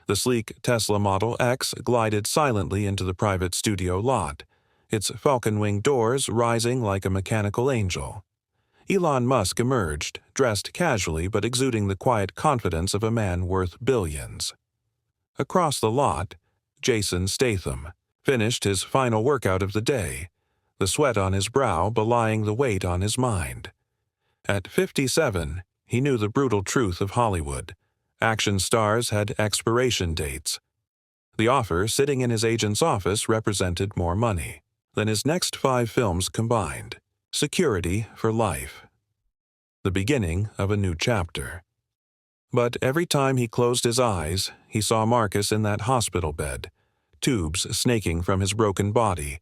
The sleek Tesla Model X glided silently into the private studio lot, its falcon-wing doors rising like a mechanical angel. Elon Musk emerged, dressed casually but exuding the quiet confidence of a man worth billions. Across the lot, Jason Statham finished his final workout of the day, the sweat on his brow belying the weight on his mind. At 57, he knew the brutal truth of Hollywood. Action stars had expiration dates. The offer sitting in his agent's office represented more money than his next 5 films combined. Security for life. The beginning of a new chapter. But every time he closed his eyes, he saw Marcus in that hospital bed, tubes snaking from his broken body,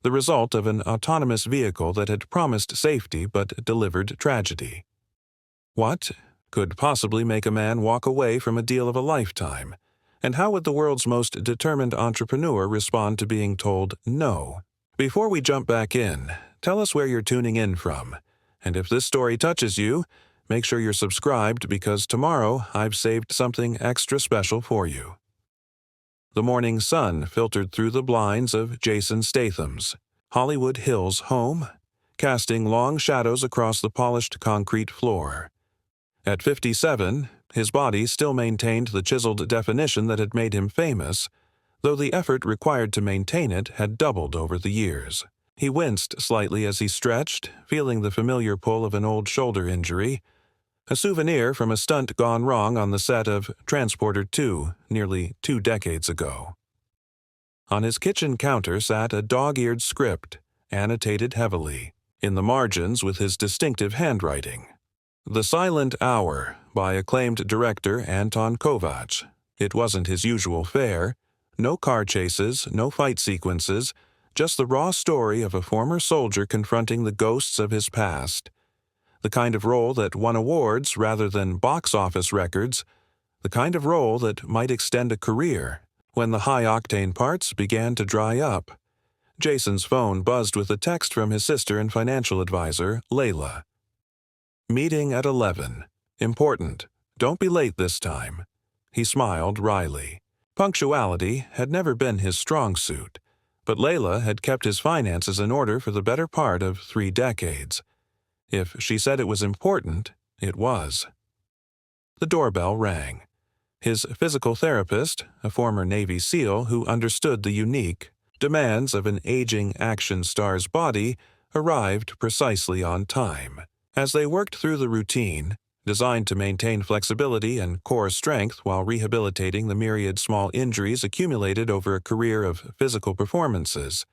the result of an autonomous vehicle that had promised safety but delivered tragedy. What could possibly make a man walk away from a deal of a lifetime? And how would the world's most determined entrepreneur respond to being told no? Before we jump back in, tell us where you're tuning in from. And if this story touches you, make sure you're subscribed because tomorrow I've saved something extra special for you. The morning sun filtered through the blinds of Jason Statham's Hollywood Hills home, casting long shadows across the polished concrete floor. At 57, his body still maintained the chiseled definition that had made him famous, though the effort required to maintain it had doubled over the years. He winced slightly as he stretched, feeling the familiar pull of an old shoulder injury, a souvenir from a stunt gone wrong on the set of Transporter 2 nearly 2 decades ago. On his kitchen counter sat a dog-eared script, annotated heavily, in the margins with his distinctive handwriting. The Silent Hour by acclaimed director Anton Kovacs. It wasn't his usual fare. No car chases, no fight sequences, just the raw story of a former soldier confronting the ghosts of his past. The kind of role that won awards rather than box office records, the kind of role that might extend a career. When the high-octane parts began to dry up, Jason's phone buzzed with a text from his sister and financial advisor, Layla. Meeting at 11. Important. Don't be late this time. He smiled wryly. Punctuality had never been his strong suit, but Layla had kept his finances in order for the better part of 3 decades. If she said it was important, it was. The doorbell rang. His physical therapist, a former Navy SEAL who understood the unique demands of an aging action star's body, arrived precisely on time. As they worked through the routine, designed to maintain flexibility and core strength while rehabilitating the myriad small injuries accumulated over a career of physical performances,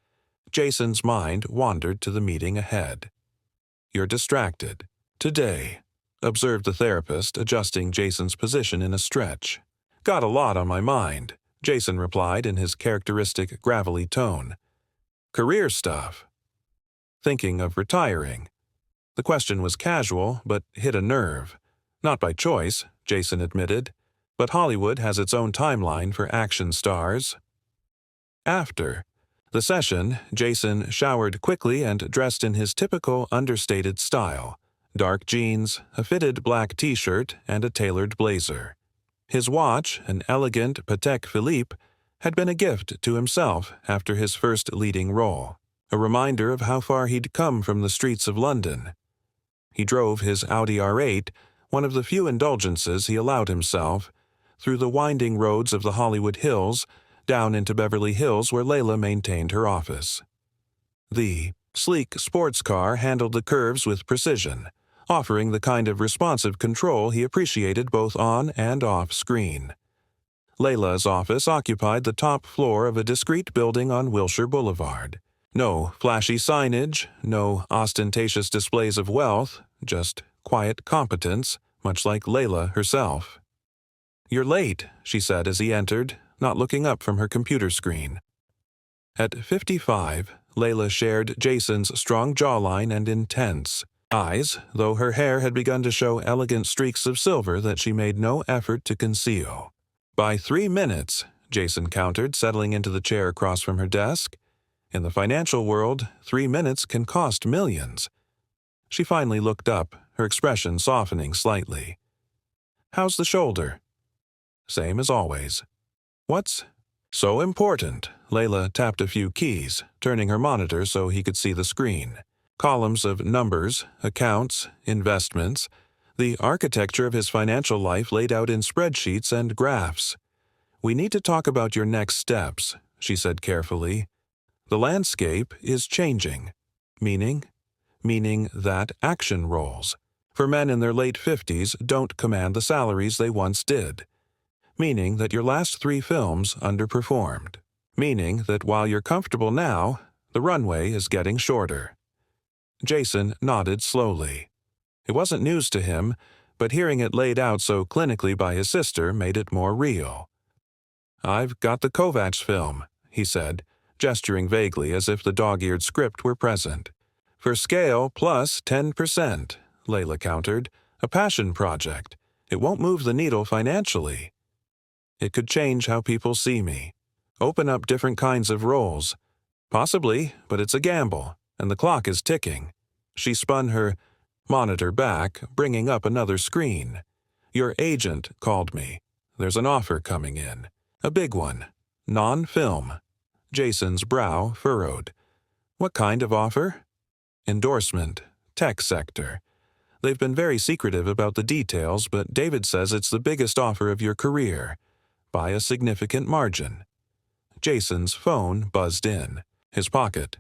Jason's mind wandered to the meeting ahead. "You're distracted. Today," observed the therapist, adjusting Jason's position in a stretch. "Got a lot on my mind," Jason replied in his characteristic gravelly tone. "Career stuff." "Thinking of retiring?" The question was casual, but hit a nerve. Not by choice, Jason admitted, but Hollywood has its own timeline for action stars. After the session, Jason showered quickly and dressed in his typical understated style, dark jeans, a fitted black t-shirt, and a tailored blazer. His watch, an elegant Patek Philippe, had been a gift to himself after his first leading role, a reminder of how far he'd come from the streets of London. He drove his Audi R8, one of the few indulgences he allowed himself, through the winding roads of the Hollywood Hills, down into Beverly Hills where Layla maintained her office. The sleek sports car handled the curves with precision, offering the kind of responsive control he appreciated both on and off screen. Layla's office occupied the top floor of a discreet building on Wilshire Boulevard. No flashy signage, no ostentatious displays of wealth, just quiet competence, much like Layla herself. "You're late," she said as he entered, not looking up from her computer screen. At 55, Layla shared Jason's strong jawline and intense eyes, though her hair had begun to show elegant streaks of silver that she made no effort to conceal. "By 3 minutes," Jason countered, settling into the chair across from her desk. In the financial world, 3 minutes can cost millions. She finally looked up, her expression softening slightly. "How's the shoulder?" "Same as always." What's so important? Layla tapped a few keys, turning her monitor so he could see the screen. Columns of numbers, accounts, investments, the architecture of his financial life laid out in spreadsheets and graphs. "We need to talk about your next steps," she said carefully. "The landscape is changing." Meaning? Meaning that action roles for men in their late 50s don't command the salaries they once did. Meaning that your last 3 films underperformed. Meaning that while you're comfortable now, the runway is getting shorter. Jason nodded slowly. It wasn't news to him, but hearing it laid out so clinically by his sister made it more real. "I've got the Kovacs film," he said, gesturing vaguely as if the dog-eared script were present. "For scale plus 10%, Layla countered. "A passion project. It won't move the needle financially. It could change how people see me. Open up different kinds of roles. Possibly, but it's a gamble, and the clock is ticking." She spun her monitor back, bringing up another screen. "Your agent called me. There's an offer coming in. A big one. Non-film." Jason's brow furrowed. "What kind of offer?" "Endorsement. Tech sector. They've been very secretive about the details, but David says it's the biggest offer of your career. By a significant margin." Jason's phone buzzed in his pocket.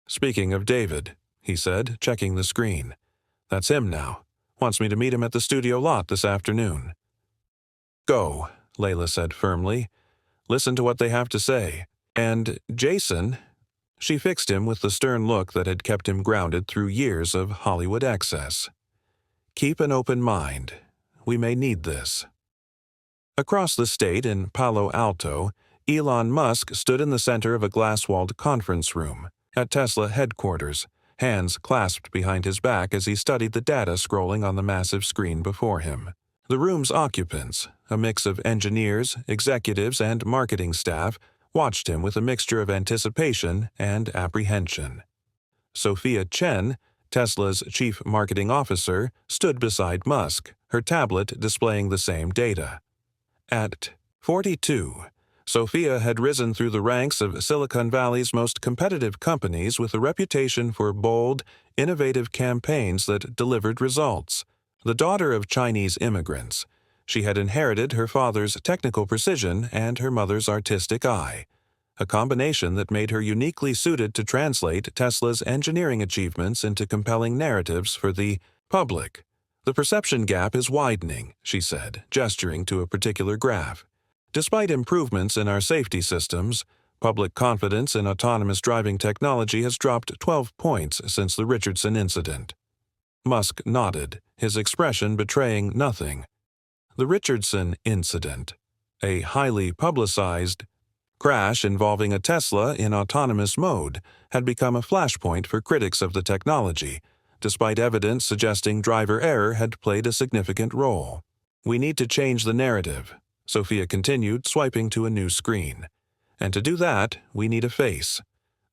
"Speaking of David," he said, checking the screen. "That's him now. Wants me to meet him at the studio lot this afternoon." "Go," Layla said firmly. "Listen to what they have to say. And, Jason," she fixed him with the stern look that had kept him grounded through years of Hollywood excess. "Keep an open mind. We may need this." Across the state in Palo Alto, Elon Musk stood in the center of a glass-walled conference room at Tesla headquarters, hands clasped behind his back as he studied the data scrolling on the massive screen before him. The room's occupants, a mix of engineers, executives, and marketing staff, watched him with a mixture of anticipation and apprehension. Sophia Chen, Tesla's chief marketing officer, stood beside Musk, her tablet displaying the same data. At 42, Sophia had risen through the ranks of Silicon Valley's most competitive companies with a reputation for bold, innovative campaigns that delivered results. The daughter of Chinese immigrants, she had inherited her father's technical precision and her mother's artistic eye, a combination that made her uniquely suited to translate Tesla's engineering achievements into compelling narratives for the public. "The perception gap is widening," she said, gesturing to a particular graph. "Despite improvements in our safety systems, public confidence in autonomous driving technology has dropped 12 points since the Richardson incident." Musk nodded, his expression betraying nothing. The Richardson incident, a highly publicized crash involving a Tesla in autonomous mode, had become a flashpoint for critics of the technology, despite evidence suggesting driver error had played a significant role. "We need to change the narrative," Sophia continued, swiping to a new screen. "And to do that, we need a face.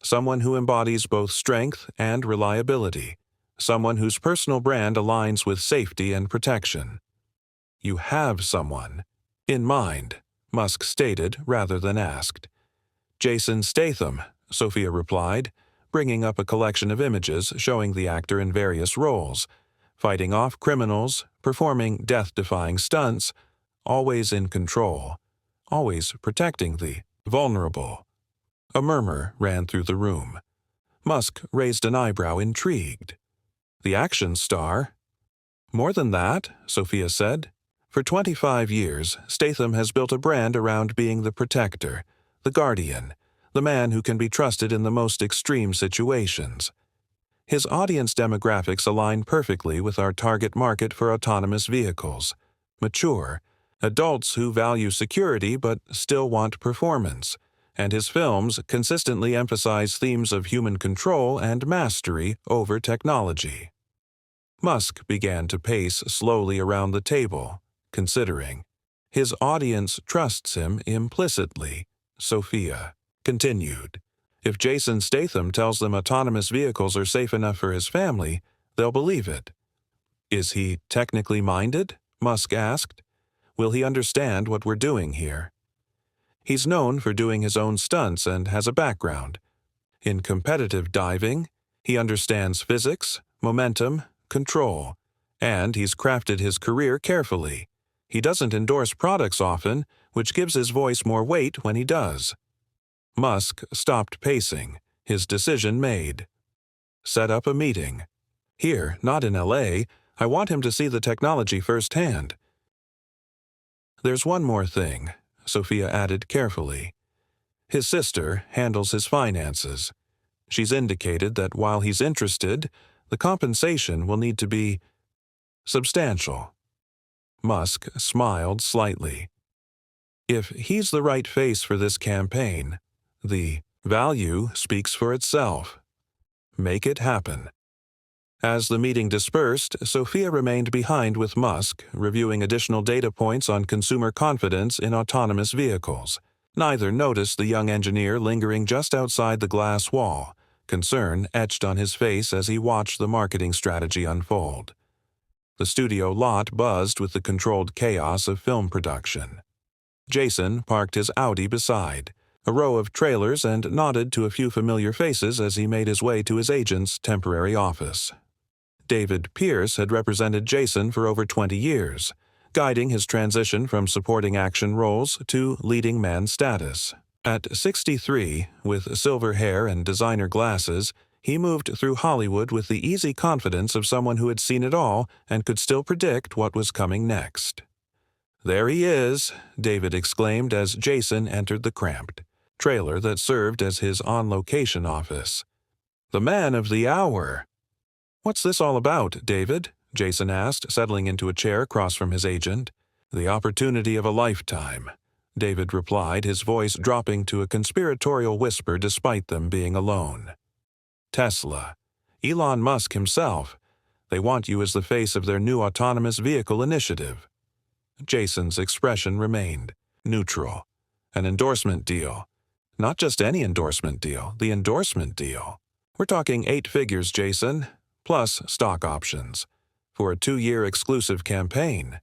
Someone who embodies both strength and reliability. Someone whose personal brand aligns with safety and protection." "You have someone in mind," Musk stated rather than asked. "Jason Statham," Sophia replied, bringing up a collection of images showing the actor in various roles, fighting off criminals, performing death-defying stunts, always in control, always protecting the vulnerable. A murmur ran through the room. Musk raised an eyebrow, intrigued. "The action star?" "More than that," Sophia said. "For 25 years, Statham has built a brand around being the protector, the guardian, the man who can be trusted in the most extreme situations. His audience demographics align perfectly with our target market for autonomous vehicles. Mature, adults who value security but still want performance, and his films consistently emphasize themes of human control and mastery over technology." Musk began to pace slowly around the table, considering. "His audience trusts him implicitly," Sophia continued. "If Jason Statham tells them autonomous vehicles are safe enough for his family, they'll believe it." "Is he technically minded?" Musk asked. "Will he understand what we're doing here?" He's known for doing his own stunts and has a background. In competitive diving, he understands physics, momentum, control, and he's crafted his career carefully. He doesn't endorse products often, which gives his voice more weight when he does. Musk stopped pacing, his decision made. Set up a meeting. Here, not in LA, I want him to see the technology firsthand. There's one more thing, Sophia added carefully. His sister handles his finances. She's indicated that while he's interested, the compensation will need to be substantial. Musk smiled slightly. If he's the right face for this campaign, the value speaks for itself. Make it happen. As the meeting dispersed, Sophia remained behind with Musk, reviewing additional data points on consumer confidence in autonomous vehicles. Neither noticed the young engineer lingering just outside the glass wall, concern etched on his face as he watched the marketing strategy unfold. The studio lot buzzed with the controlled chaos of film production. Jason parked his Audi beside a row of trailers and nodded to a few familiar faces as he made his way to his agent's temporary office. David Pierce had represented Jason for over 20 years, guiding his transition from supporting action roles to leading man status. At 63, with silver hair and designer glasses, he moved through Hollywood with the easy confidence of someone who had seen it all and could still predict what was coming next. "There he is," David exclaimed as Jason entered the cramped trailer that served as his on-location office. "The man of the hour." "What's this all about, David?" Jason asked, settling into a chair across from his agent. "The opportunity of a lifetime," David replied, his voice dropping to a conspiratorial whisper despite them being alone. "Tesla. Elon Musk himself. They want you as the face of their new autonomous vehicle initiative." Jason's expression remained neutral. "An endorsement deal. Not just any endorsement deal, the endorsement deal. We're talking 8 figures, Jason, plus stock options, for a 2-year exclusive campaign."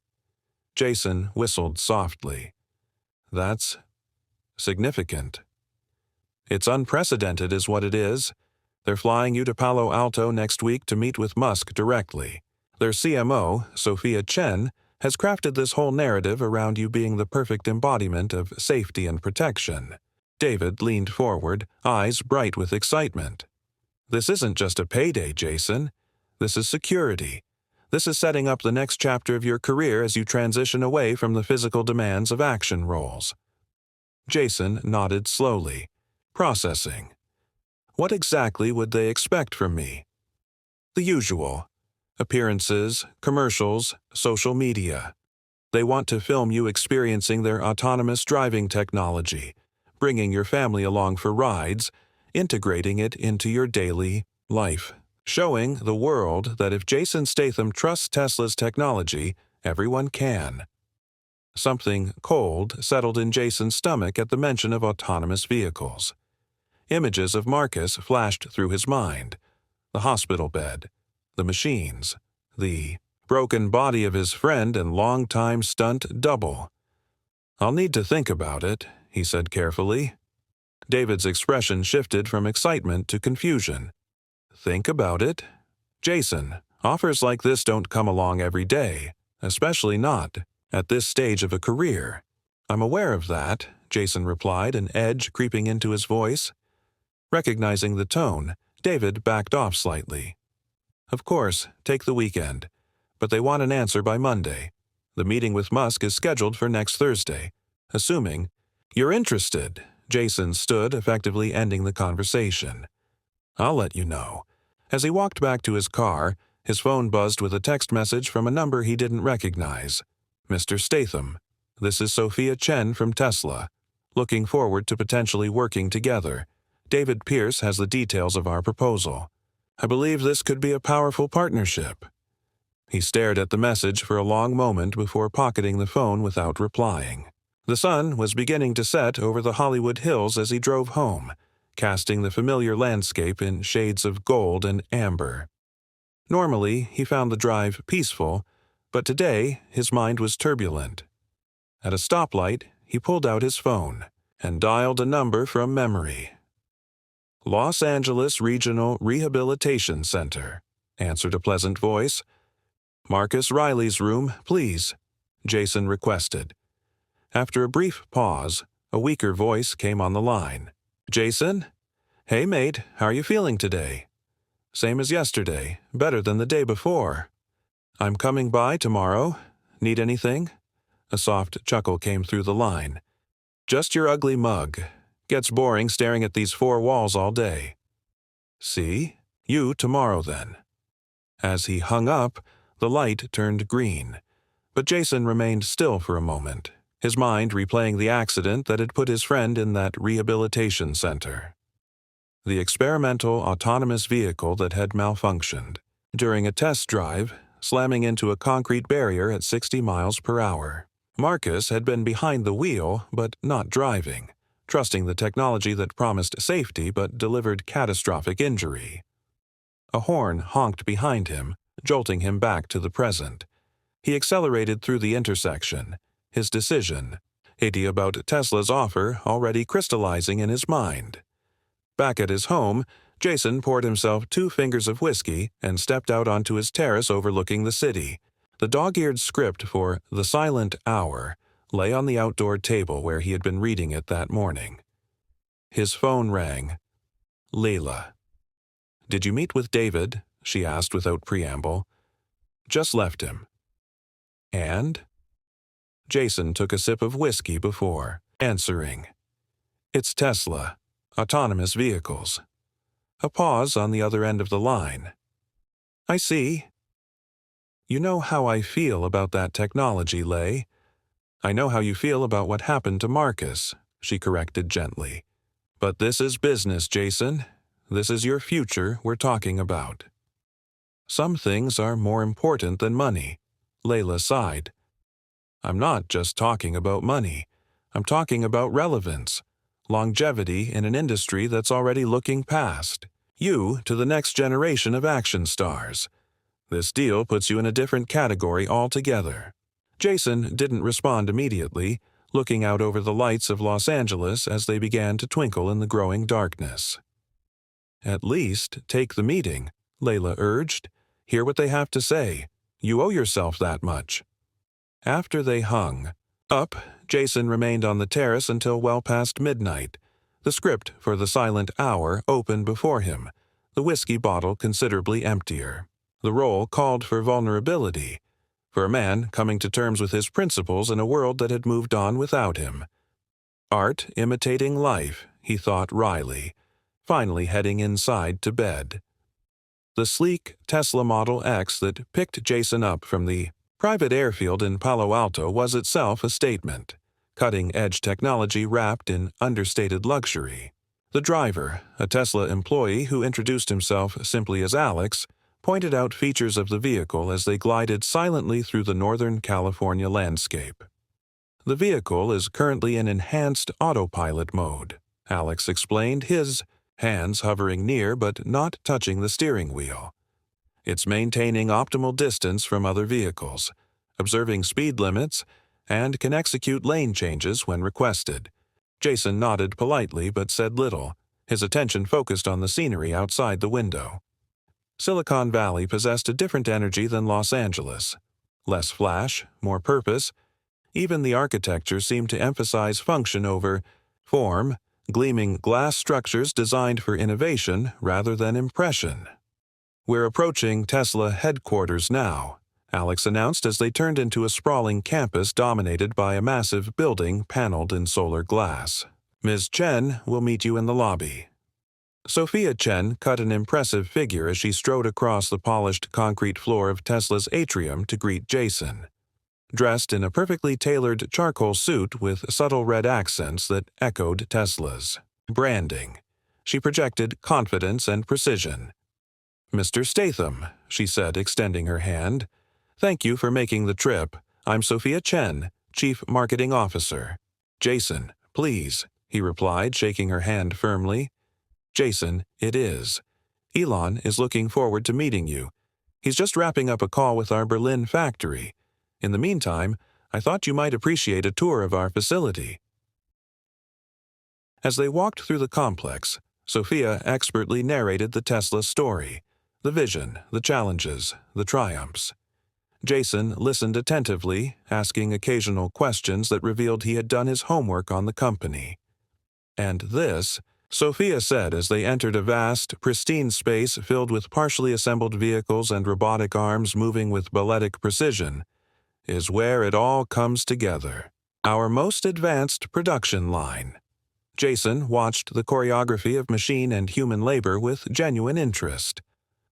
Jason whistled softly. "That's significant." "It's unprecedented is what it is. They're flying you to Palo Alto next week to meet with Musk directly. Their CMO, Sophia Chen, has crafted this whole narrative around you being the perfect embodiment of safety and protection." David leaned forward, eyes bright with excitement. "This isn't just a payday, Jason. This is security. This is setting up the next chapter of your career as you transition away from the physical demands of action roles." Jason nodded slowly, processing. "What exactly would they expect from me?" "The usual. Appearances, commercials, social media. They want to film you experiencing their autonomous driving technology, bringing your family along for rides, integrating it into your daily life, showing the world that if Jason Statham trusts Tesla's technology, everyone can." Something cold settled in Jason's stomach at the mention of autonomous vehicles. Images of Marcus flashed through his mind. The hospital bed, the machines, the broken body of his friend and longtime stunt double. "I'll need to think about it," he said carefully. David's expression shifted from excitement to confusion. "Think about it? Jason, offers like this don't come along every day, especially not at this stage of a career." "I'm aware of that," Jason replied, an edge creeping into his voice. Recognizing the tone, David backed off slightly. "Of course, take the weekend. But they want an answer by Monday. The meeting with Musk is scheduled for next Thursday. Assuming you're interested." Jason stood, effectively ending the conversation. "I'll let you know." As he walked back to his car, his phone buzzed with a text message from a number he didn't recognize. "Mr. Statham, this is Sophia Chen from Tesla. Looking forward to potentially working together. David Pierce has the details of our proposal. I believe this could be a powerful partnership." He stared at the message for a long moment before pocketing the phone without replying. The sun was beginning to set over the Hollywood Hills as he drove home, casting the familiar landscape in shades of gold and amber. Normally, he found the drive peaceful, but today his mind was turbulent. At a stoplight, he pulled out his phone. and dialed a number from memory. Los Angeles Regional Rehabilitation Center, answered a pleasant voice. Marcus Riley's room, please, Jason requested. After a brief pause, a weaker voice came on the line. Jason? Hey, mate, how are you feeling today? Same as yesterday, better than the day before. I'm coming by tomorrow. Need anything? A soft chuckle came through the line. Just your ugly mug. Gets boring staring at these four walls all day. See? You tomorrow then. As he hung up, the light turned green, but Jason remained still for a moment, his mind replaying the accident that had put his friend in that rehabilitation center. The experimental autonomous vehicle that had malfunctioned during a test drive, slamming into a concrete barrier at 60 miles per hour. Marcus had been behind the wheel, but not driving, trusting the technology that promised safety but delivered catastrophic injury. A horn honked behind him, jolting him back to the present. He accelerated through the intersection, his decision, idea about Tesla's offer already crystallizing in his mind. Back at his home, Jason poured himself 2 fingers of whiskey and stepped out onto his terrace overlooking the city. The dog-eared script for The Silent Hour lay on the outdoor table where he had been reading it that morning. His phone rang. Layla. Did you meet with David? She asked without preamble. Just left him. And? Jason took a sip of whiskey before answering. It's Tesla. Autonomous vehicles. A pause on the other end of the line. I see. You know how I feel about that technology, Lay. I know how you feel about what happened to Marcus, she corrected gently. But this is business, Jason. This is your future we're talking about. Some things are more important than money, Layla sighed. I'm not just talking about money. I'm talking about relevance. Longevity in an industry that's already looking past you to the next generation of action stars. This deal puts you in a different category altogether. Jason didn't respond immediately, looking out over the lights of Los Angeles as they began to twinkle in the growing darkness. At least take the meeting, Layla urged. Hear what they have to say. You owe yourself that much. After they hung up, Jason remained on the terrace until well past midnight. The script for The Silent Hour opened before him, the whiskey bottle considerably emptier. The role called for vulnerability, for a man coming to terms with his principles in a world that had moved on without him. Art imitating life, he thought wryly, finally heading inside to bed. The sleek Tesla Model X that picked Jason up from the private airfield in Palo Alto was itself a statement, cutting-edge technology wrapped in understated luxury. The driver, a Tesla employee who introduced himself simply as Alex, pointed out features of the vehicle as they glided silently through the Northern California landscape. The vehicle is currently in enhanced autopilot mode, Alex explained, his hands hovering near but not touching the steering wheel. It's maintaining optimal distance from other vehicles, observing speed limits, and can execute lane changes when requested. Jason nodded politely but said little, his attention focused on the scenery outside the window. Silicon Valley possessed a different energy than Los Angeles. Less flash, more purpose. Even the architecture seemed to emphasize function over form, gleaming glass structures designed for innovation rather than impression. We're approaching Tesla headquarters now, Alex announced as they turned into a sprawling campus dominated by a massive building paneled in solar glass. Ms. Chen will meet you in the lobby. Sophia Chen cut an impressive figure as she strode across the polished concrete floor of Tesla's atrium to greet Jason. Dressed in a perfectly tailored charcoal suit with subtle red accents that echoed Tesla's branding, she projected confidence and precision. Mr. Statham, she said, extending her hand. Thank you for making the trip. I'm Sophia Chen, Chief Marketing Officer. Jason, please, he replied, shaking her hand firmly. Jason, it is. Elon is looking forward to meeting you. He's just wrapping up a call with our Berlin factory. In the meantime, I thought you might appreciate a tour of our facility. As they walked through the complex, Sophia expertly narrated the Tesla story, the vision, the challenges, the triumphs. Jason listened attentively, asking occasional questions that revealed he had done his homework on the company. "And this," Sophia said as they entered a vast, pristine space filled with partially assembled vehicles and robotic arms moving with balletic precision, "is where it all comes together. Our most advanced production line." Jason watched the choreography of machine and human labor with genuine interest.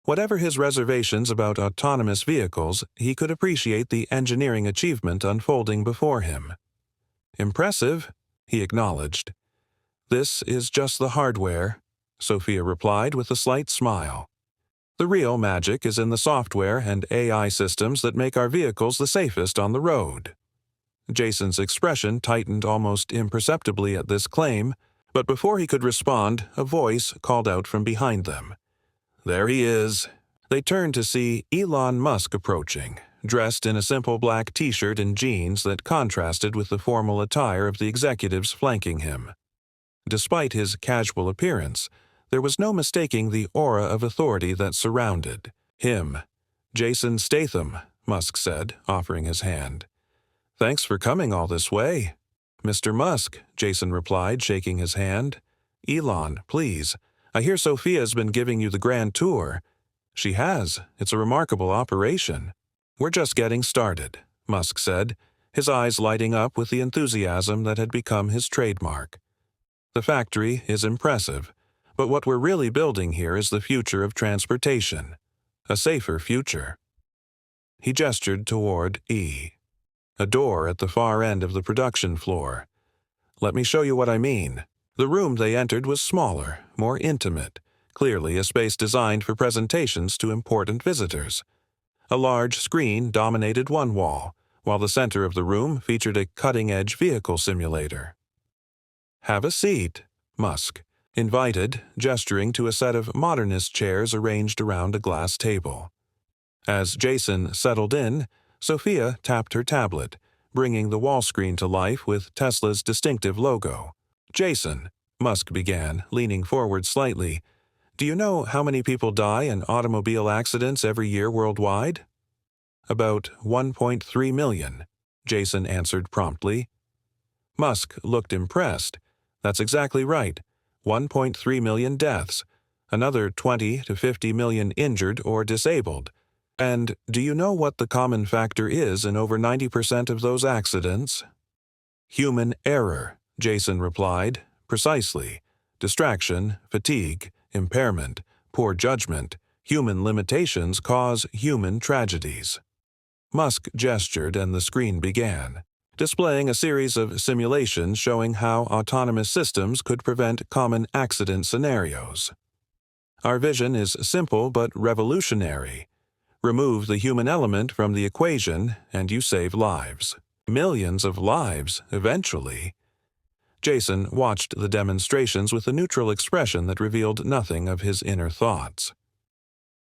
Whatever his reservations about autonomous vehicles, he could appreciate the engineering achievement unfolding before him. "Impressive," he acknowledged. "This is just the hardware," Sophia replied with a slight smile. "The real magic is in the software and AI systems that make our vehicles the safest on the road." Jason's expression tightened almost imperceptibly at this claim, but before he could respond, a voice called out from behind them. "There he is." They turned to see Elon Musk approaching, dressed in a simple black t-shirt and jeans that contrasted with the formal attire of the executives flanking him. Despite his casual appearance, there was no mistaking the aura of authority that surrounded him. "Jason Statham," Musk said, offering his hand. "Thanks for coming all this way." "Mr. Musk," Jason replied, shaking his hand. "Elon, please. I hear Sophia's been giving you the grand tour." "She has. It's a remarkable operation." "We're just getting started," Musk said, his eyes lighting up with the enthusiasm that had become his trademark. "The factory is impressive, but what we're really building here is the future of transportation. A safer future." He gestured toward a door at the far end of the production floor. "Let me show you what I mean." The room they entered was smaller, more intimate, clearly a space designed for presentations to important visitors. A large screen dominated one wall, while the center of the room featured a cutting-edge vehicle simulator. "Have a seat," Musk invited, gesturing to a set of modernist chairs arranged around a glass table. As Jason settled in, Sophia tapped her tablet, bringing the wall screen to life with Tesla's distinctive logo. "Jason," Musk began, leaning forward slightly, "do you know how many people die in automobile accidents every year worldwide?" "About 1.3 million, Jason answered promptly. Musk looked impressed. "That's exactly right. 1.3 million deaths, another 20 to 50 million injured or disabled. And do you know what the common factor is in over 90% of those accidents?" "Human error," Jason replied. "Precisely. Distraction, fatigue, impairment, poor judgment, human limitations cause human tragedies." Musk gestured and the screen began, displaying a series of simulations showing how autonomous systems could prevent common accident scenarios. "Our vision is simple but revolutionary. Remove the human element from the equation and you save lives. Millions of lives, eventually." Jason watched the demonstrations with a neutral expression that revealed nothing of his inner thoughts.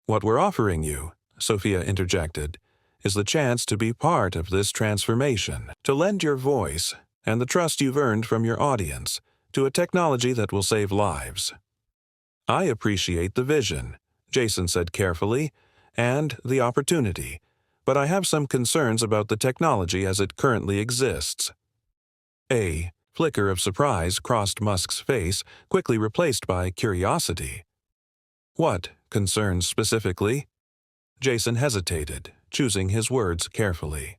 "What we're offering you," Sophia interjected, "is the chance to be part of this transformation, to lend your voice and the trust you've earned from your audience to a technology that will save lives." "I appreciate the vision," Jason said carefully, "and the opportunity, but I have some concerns about the technology as it currently exists." A flicker of surprise crossed Musk's face, quickly replaced by curiosity. "What concerns specifically?" Jason hesitated, choosing his words carefully.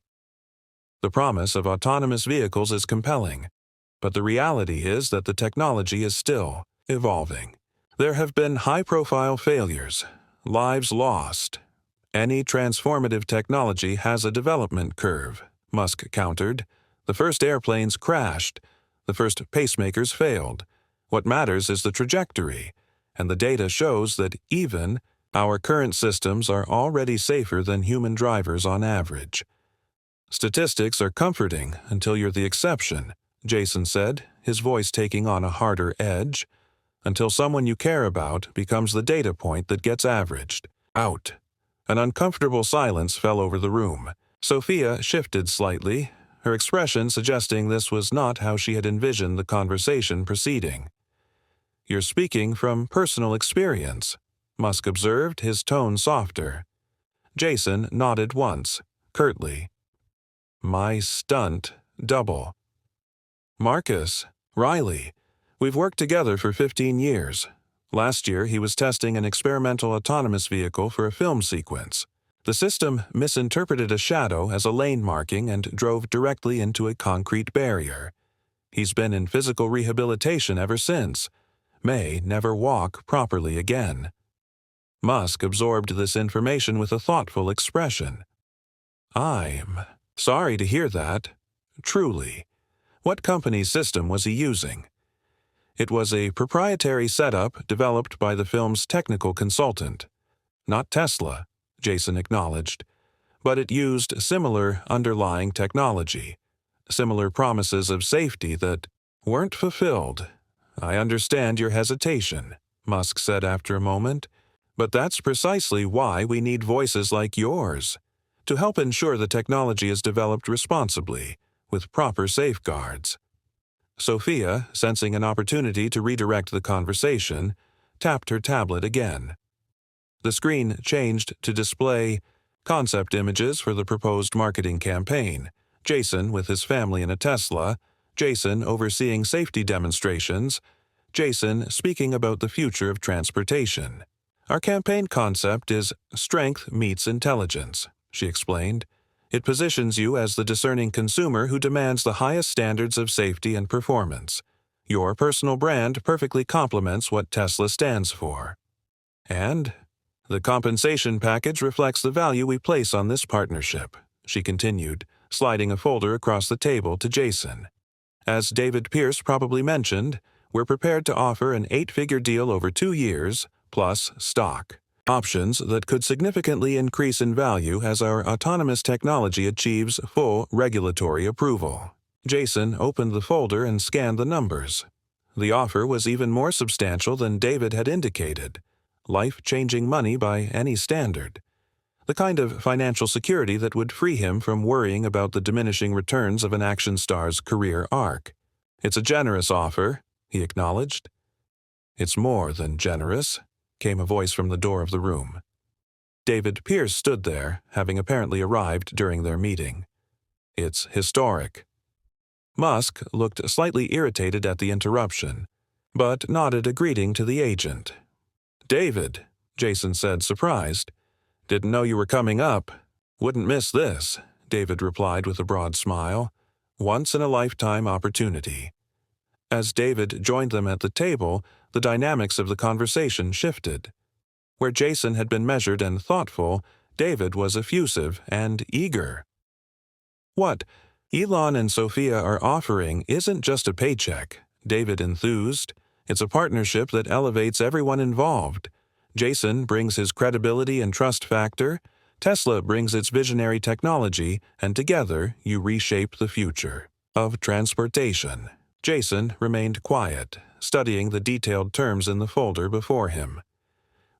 "The promise of autonomous vehicles is compelling, but the reality is that the technology is still evolving. There have been high-profile failures, lives lost. Any transformative technology has a development curve," Musk countered. "The first airplanes crashed. The first pacemakers failed. What matters is the trajectory, and the data shows that even our current systems are already safer than human drivers on average." "Statistics are comforting until you're the exception," Jason said, his voice taking on a harder edge. "Until someone you care about becomes the data point that gets averaged out." An uncomfortable silence fell over the room. Sophia shifted slightly, her expression suggesting this was not how she had envisioned the conversation proceeding. "You're speaking from personal experience," Musk observed, his tone softer. Jason nodded once, curtly. "My stunt double. Marcus, Riley. We've worked together for 15 years. Last year, he was testing an experimental autonomous vehicle for a film sequence. The system misinterpreted a shadow as a lane marking and drove directly into a concrete barrier. He's been in physical rehabilitation ever since. May never walk properly again." Musk absorbed this information with a thoughtful expression. "I'm sorry to hear that. Truly. What company's system was he using?" "It was a proprietary setup developed by the film's technical consultant. Not Tesla," Jason acknowledged, "but it used similar underlying technology, similar promises of safety that weren't fulfilled." "I understand your hesitation," Musk said after a moment, "but that's precisely why we need voices like yours, to help ensure the technology is developed responsibly, with proper safeguards." Sophia, sensing an opportunity to redirect the conversation, tapped her tablet again. The screen changed to display concept images for the proposed marketing campaign, Jason with his family in a Tesla, Jason overseeing safety demonstrations, Jason speaking about the future of transportation. "Our campaign concept is strength meets intelligence," she explained. "It positions you as the discerning consumer who demands the highest standards of safety and performance. Your personal brand perfectly complements what Tesla stands for. And the compensation package reflects the value we place on this partnership," she continued, sliding a folder across the table to Jason. "As David Pierce probably mentioned, we're prepared to offer an 8-figure deal over 2 years, plus stock options that could significantly increase in value as our autonomous technology achieves full regulatory approval." Jason opened the folder and scanned the numbers. The offer was even more substantial than David had indicated. Life-changing money by any standard. The kind of financial security that would free him from worrying about the diminishing returns of an action star's career arc. "It's a generous offer," he acknowledged. "It's more than generous," came a voice from the door of the room. David Pierce stood there, having apparently arrived during their meeting. "It's historic." Musk looked slightly irritated at the interruption, but nodded a greeting to the agent. "David," Jason said, surprised. "Didn't know you were coming up." "Wouldn't miss this," David replied with a broad smile. "Once-in-a-lifetime opportunity." As David joined them at the table, the dynamics of the conversation shifted. Where Jason had been measured and thoughtful, David was effusive and eager. "What Elon and Sophia are offering isn't just a paycheck," David enthused. "It's a partnership that elevates everyone involved. Jason brings his credibility and trust factor, Tesla brings its visionary technology, and together you reshape the future of transportation." Jason remained quiet, studying the detailed terms in the folder before him.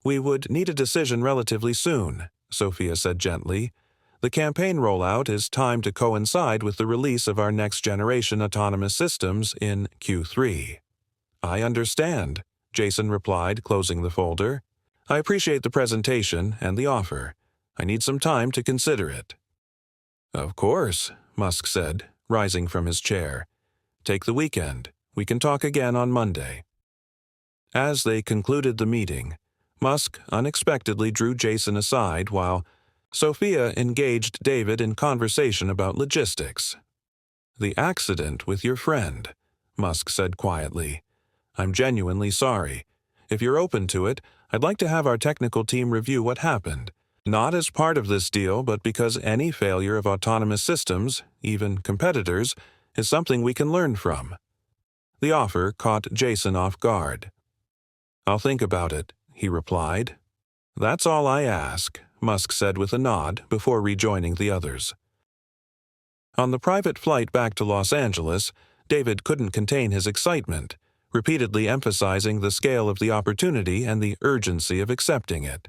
"We would need a decision relatively soon," Sophia said gently. "The campaign rollout is timed to coincide with the release of our next-generation autonomous systems in Q3. "I understand," Jason replied, closing the folder. "I appreciate the presentation and the offer. I need some time to consider it." "Of course," Musk said, rising from his chair. "Take the weekend. We can talk again on Monday." As they concluded the meeting, Musk unexpectedly drew Jason aside while Sophia engaged David in conversation about logistics. "The accident with your friend," Musk said quietly. "I'm genuinely sorry. If you're open to it, I'd like to have our technical team review what happened. Not as part of this deal, but because any failure of autonomous systems, even competitors, is something we can learn from." The offer caught Jason off guard. "I'll think about it," he replied. "That's all I ask," Musk said with a nod before rejoining the others. On the private flight back to Los Angeles, David couldn't contain his excitement, repeatedly emphasizing the scale of the opportunity and the urgency of accepting it.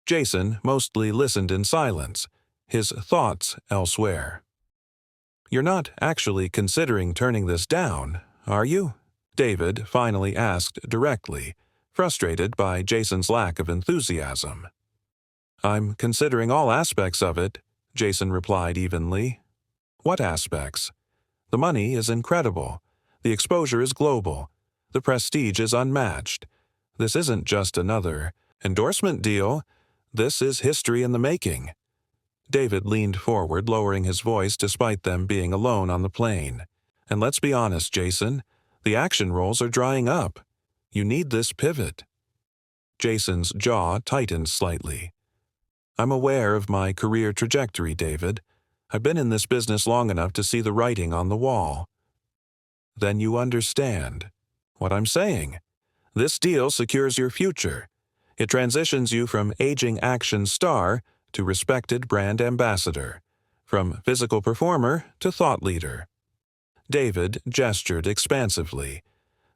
Jason mostly listened in silence, his thoughts elsewhere. You're not actually considering turning this down, are you? David finally asked directly, frustrated by Jason's lack of enthusiasm. I'm considering all aspects of it, Jason replied evenly. What aspects? The money is incredible. The exposure is global. The prestige is unmatched. This isn't just another endorsement deal. This is history in the making. David leaned forward, lowering his voice despite them being alone on the plane. And let's be honest, Jason, the action roles are drying up. You need this pivot. Jason's jaw tightened slightly. I'm aware of my career trajectory, David. I've been in this business long enough to see the writing on the wall. Then you understand what I'm saying. This deal secures your future. It transitions you from aging action star to respected brand ambassador, from physical performer to thought leader. David gestured expansively.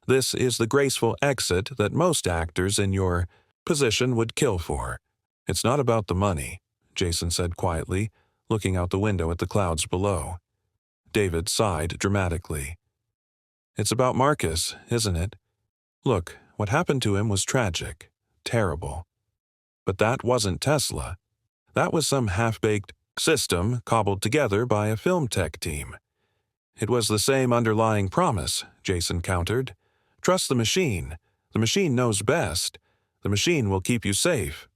This is the graceful exit that most actors in your position would kill for. It's not about the money, Jason said quietly, looking out the window at the clouds below. David sighed dramatically. It's about Marcus, isn't it? Look, what happened to him was tragic, terrible. But that wasn't Tesla. That was some half-baked system cobbled together by a film tech team. It was the same underlying promise, Jason countered. Trust the machine. The machine knows best. The machine will keep you safe.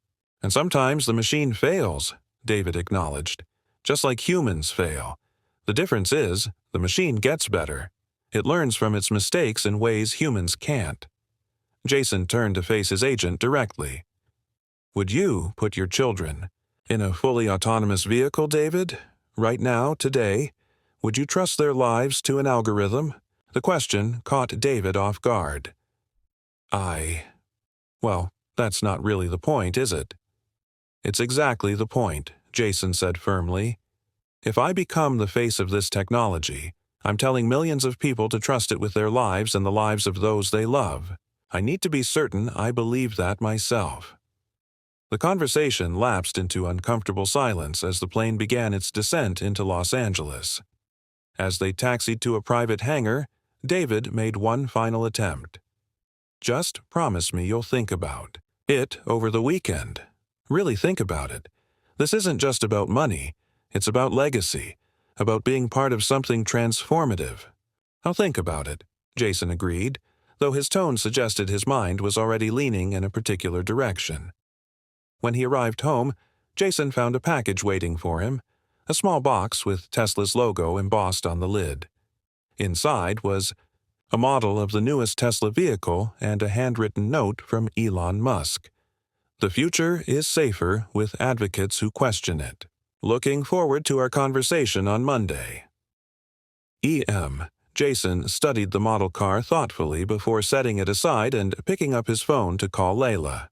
And sometimes the machine fails, David acknowledged. Just like humans fail. The difference is, the machine gets better. It learns from its mistakes in ways humans can't. Jason turned to face his agent directly. Would you put your children in a fully autonomous vehicle, David? Right now, today? Would you trust their lives to an algorithm? The question caught David off guard. Well, that's not really the point, is it? It's exactly the point, Jason said firmly. If I become the face of this technology, I'm telling millions of people to trust it with their lives and the lives of those they love. I need to be certain I believe that myself. The conversation lapsed into uncomfortable silence as the plane began its descent into Los Angeles. As they taxied to a private hangar, David made one final attempt. Just promise me you'll think about it over the weekend. Really think about it. This isn't just about money. It's about legacy, about being part of something transformative. I'll think about it, Jason agreed, though his tone suggested his mind was already leaning in a particular direction. When he arrived home, Jason found a package waiting for him, a small box with Tesla's logo embossed on the lid. Inside was a model of the newest Tesla vehicle and a handwritten note from Elon Musk. The future is safer with advocates who question it. Looking forward to our conversation on Monday. Jason studied the model car thoughtfully before setting it aside and picking up his phone to call Layla.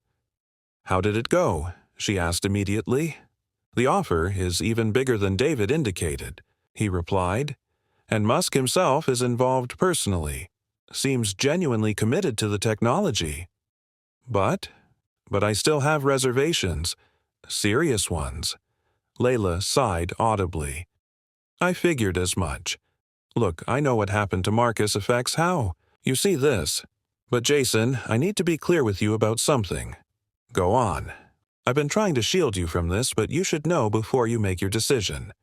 How did it go? She asked immediately. The offer is even bigger than David indicated, he replied. And Musk himself is involved personally. Seems genuinely committed to the technology. But I still have reservations. Serious ones. Layla sighed audibly. I figured as much. Look, I know what happened to Marcus affects how. You see this. But Jason, I need to be clear with you about something. Go on. I've been trying to shield you from this, but you should know before you make your decision.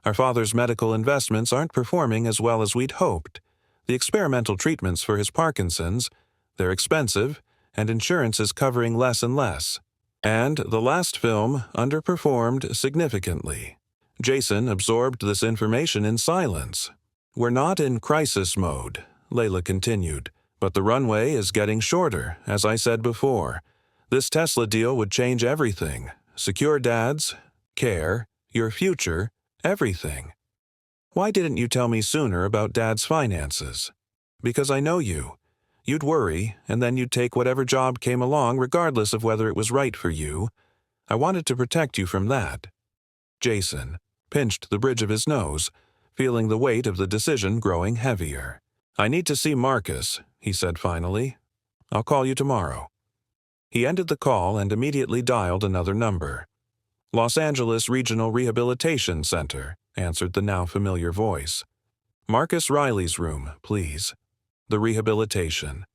Our father's medical investments aren't performing as well as we'd hoped. The experimental treatments for his Parkinson's, they're expensive, and insurance is covering less and less. And the last film underperformed significantly. Jason absorbed this information in silence. We're not in crisis mode, Layla continued, but the runway is getting shorter, as I said before. This Tesla deal would change everything. Secure Dad's, care, your future, everything. Why didn't you tell me sooner about Dad's finances? Because I know you. You'd worry, and then you'd take whatever job came along regardless of whether it was right for you. I wanted to protect you from that. Jason pinched the bridge of his nose, feeling the weight of the decision growing heavier. I need to see Marcus, he said finally. I'll call you tomorrow. He ended the call and immediately dialed another number. Los Angeles Regional Rehabilitation Center, answered the now familiar voice. "Marcus Riley's room, please. The rehabilitation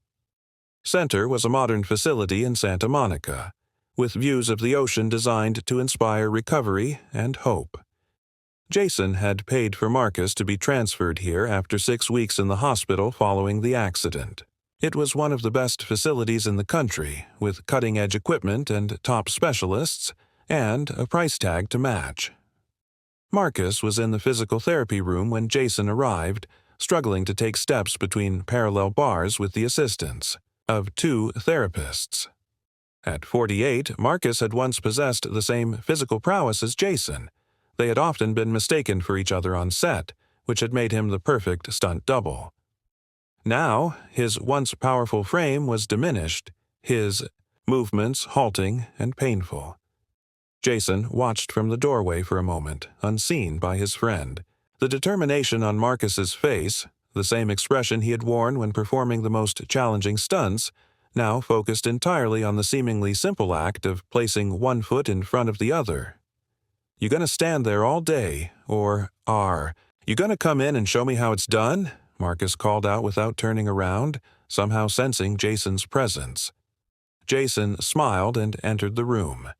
center was a modern facility in Santa Monica, with views of the ocean designed to inspire recovery and hope. Jason had paid for Marcus to be transferred here after 6 weeks in the hospital following the accident. It was one of the best facilities in the country, with cutting-edge equipment and top specialists, and a price tag to match. Marcus was in the physical therapy room when Jason arrived, struggling to take steps between parallel bars with the assistance of 2 therapists. At 48, Marcus had once possessed the same physical prowess as Jason. They had often been mistaken for each other on set, which had made him the perfect stunt double. Now, his once powerful frame was diminished, his movements halting and painful. Jason watched from the doorway for a moment, unseen by his friend. The determination on Marcus's face, the same expression he had worn when performing the most challenging stunts, now focused entirely on the seemingly simple act of placing one foot in front of the other. "You gonna stand there all day, or you gonna come in and show me how it's done?" Marcus called out without turning around, somehow sensing Jason's presence. Jason smiled and entered the room.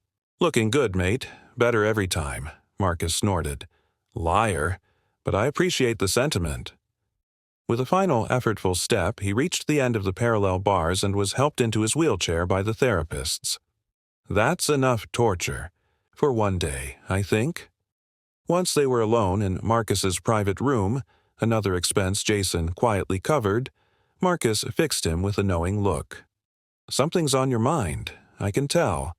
"Looking good, mate. Better every time," Marcus snorted. "Liar. But I appreciate the sentiment." With a final effortful step, he reached the end of the parallel bars and was helped into his wheelchair by the therapists. "That's enough torture. For one day, I think." Once they were alone in Marcus's private room, another expense Jason quietly covered, Marcus fixed him with a knowing look. "Something's on your mind, I can tell."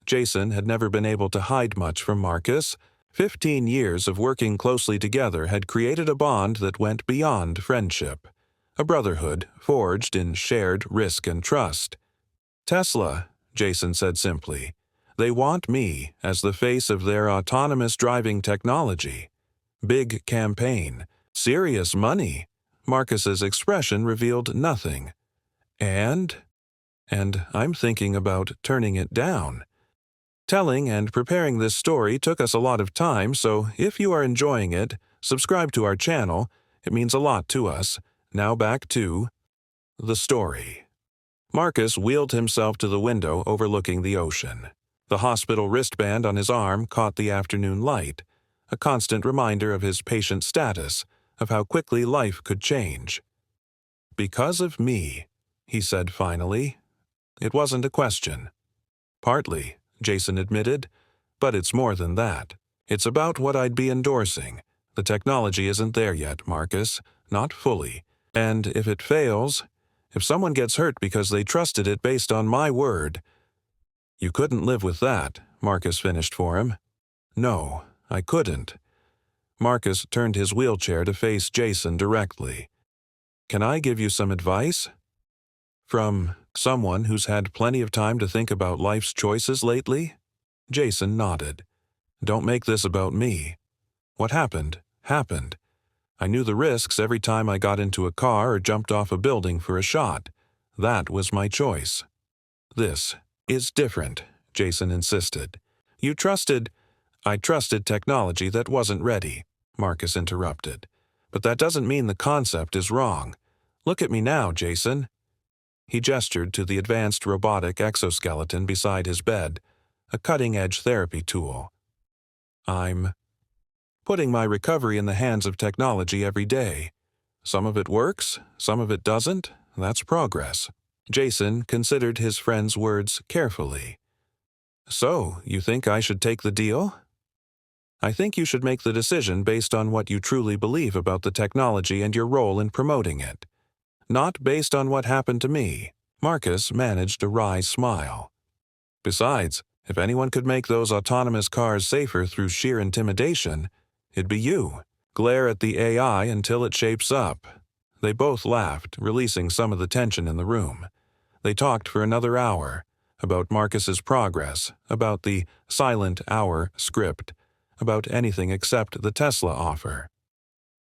Jason had never been able to hide much from Marcus. 15 years of working closely together had created a bond that went beyond friendship, a brotherhood forged in shared risk and trust. "Tesla," Jason said simply. "They want me as the face of their autonomous driving technology. Big campaign. Serious money." Marcus's expression revealed nothing. And I'm thinking about turning it down. Telling and preparing this story took us a lot of time, so if you are enjoying it, subscribe to our channel. It means a lot to us. Now back to the story. Marcus wheeled himself to the window overlooking the ocean. The hospital wristband on his arm caught the afternoon light, a constant reminder of his patient status, of how quickly life could change. "Because of me," he said finally. It wasn't a question. "Partly," Jason admitted, "but it's more than that. It's about what I'd be endorsing. The technology isn't there yet, Marcus, not fully. And if it fails, if someone gets hurt because they trusted it based on my word—" "You couldn't live with that," Marcus finished for him. "No, I couldn't." Marcus turned his wheelchair to face Jason directly. "Can I give you some advice? From someone who's had plenty of time to think about life's choices lately?" Jason nodded. "Don't make this about me. What happened, happened. I knew the risks every time I got into a car or jumped off a building for a shot. That was my choice." "This is different," Jason insisted. "I trusted technology that wasn't ready," Marcus interrupted. "But that doesn't mean the concept is wrong. Look at me now, Jason." He gestured to the advanced robotic exoskeleton beside his bed, a cutting-edge therapy tool. "I'm putting my recovery in the hands of technology every day. Some of it works, some of it doesn't. That's progress." Jason considered his friend's words carefully. "So, you think I should take the deal?" "I think you should make the decision based on what you truly believe about the technology and your role in promoting it. Not based on what happened to me." Marcus managed a wry smile. "Besides, if anyone could make those autonomous cars safer through sheer intimidation, it'd be you. Glare at the AI until it shapes up." They both laughed, releasing some of the tension in the room. They talked for another hour, about Marcus's progress, about the silent hour script, about anything except the Tesla offer.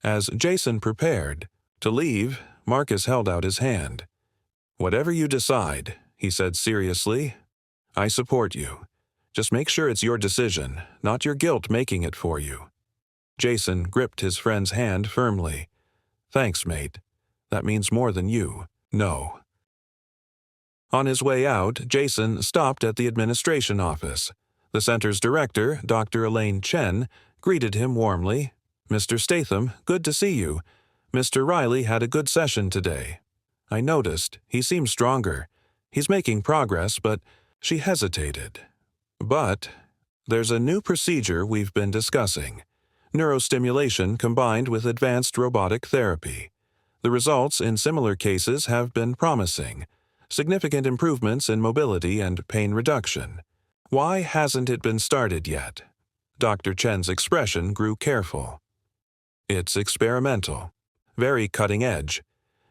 As Jason prepared to leave, Marcus held out his hand. "Whatever you decide," he said seriously, "I support you. Just make sure it's your decision, not your guilt making it for you." Jason gripped his friend's hand firmly. "Thanks, mate. That means more than you know." On his way out, Jason stopped at the administration office. The center's director, Dr. Elaine Chen, greeted him warmly. "Mr. Statham, good to see you. Mr. Riley had a good session today. I noticed. He seems stronger. He's making progress, but..." She hesitated. "But there's a new procedure we've been discussing. Neurostimulation combined with advanced robotic therapy. The results in similar cases have been promising. Significant improvements in mobility and pain reduction. Why hasn't it been started yet?" Dr. Chen's expression grew careful. "It's experimental. Very cutting edge.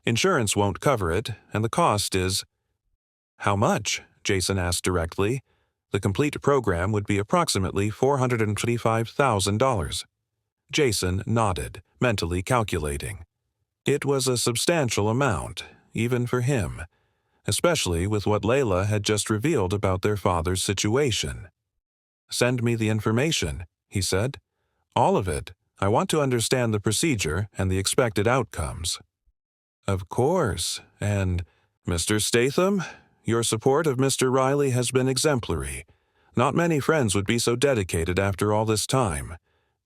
Insurance won't cover it, and the cost is..." "How much?" Jason asked directly. "The complete program would be approximately $425,000. Jason nodded, mentally calculating. It was a substantial amount, even for him, especially with what Layla had just revealed about their father's situation. "Send me the information," he said. "All of it. I want to understand the procedure and the expected outcomes." "Of course, and Mr. Statham, your support of Mr. Riley has been exemplary. Not many friends would be so dedicated after all this time."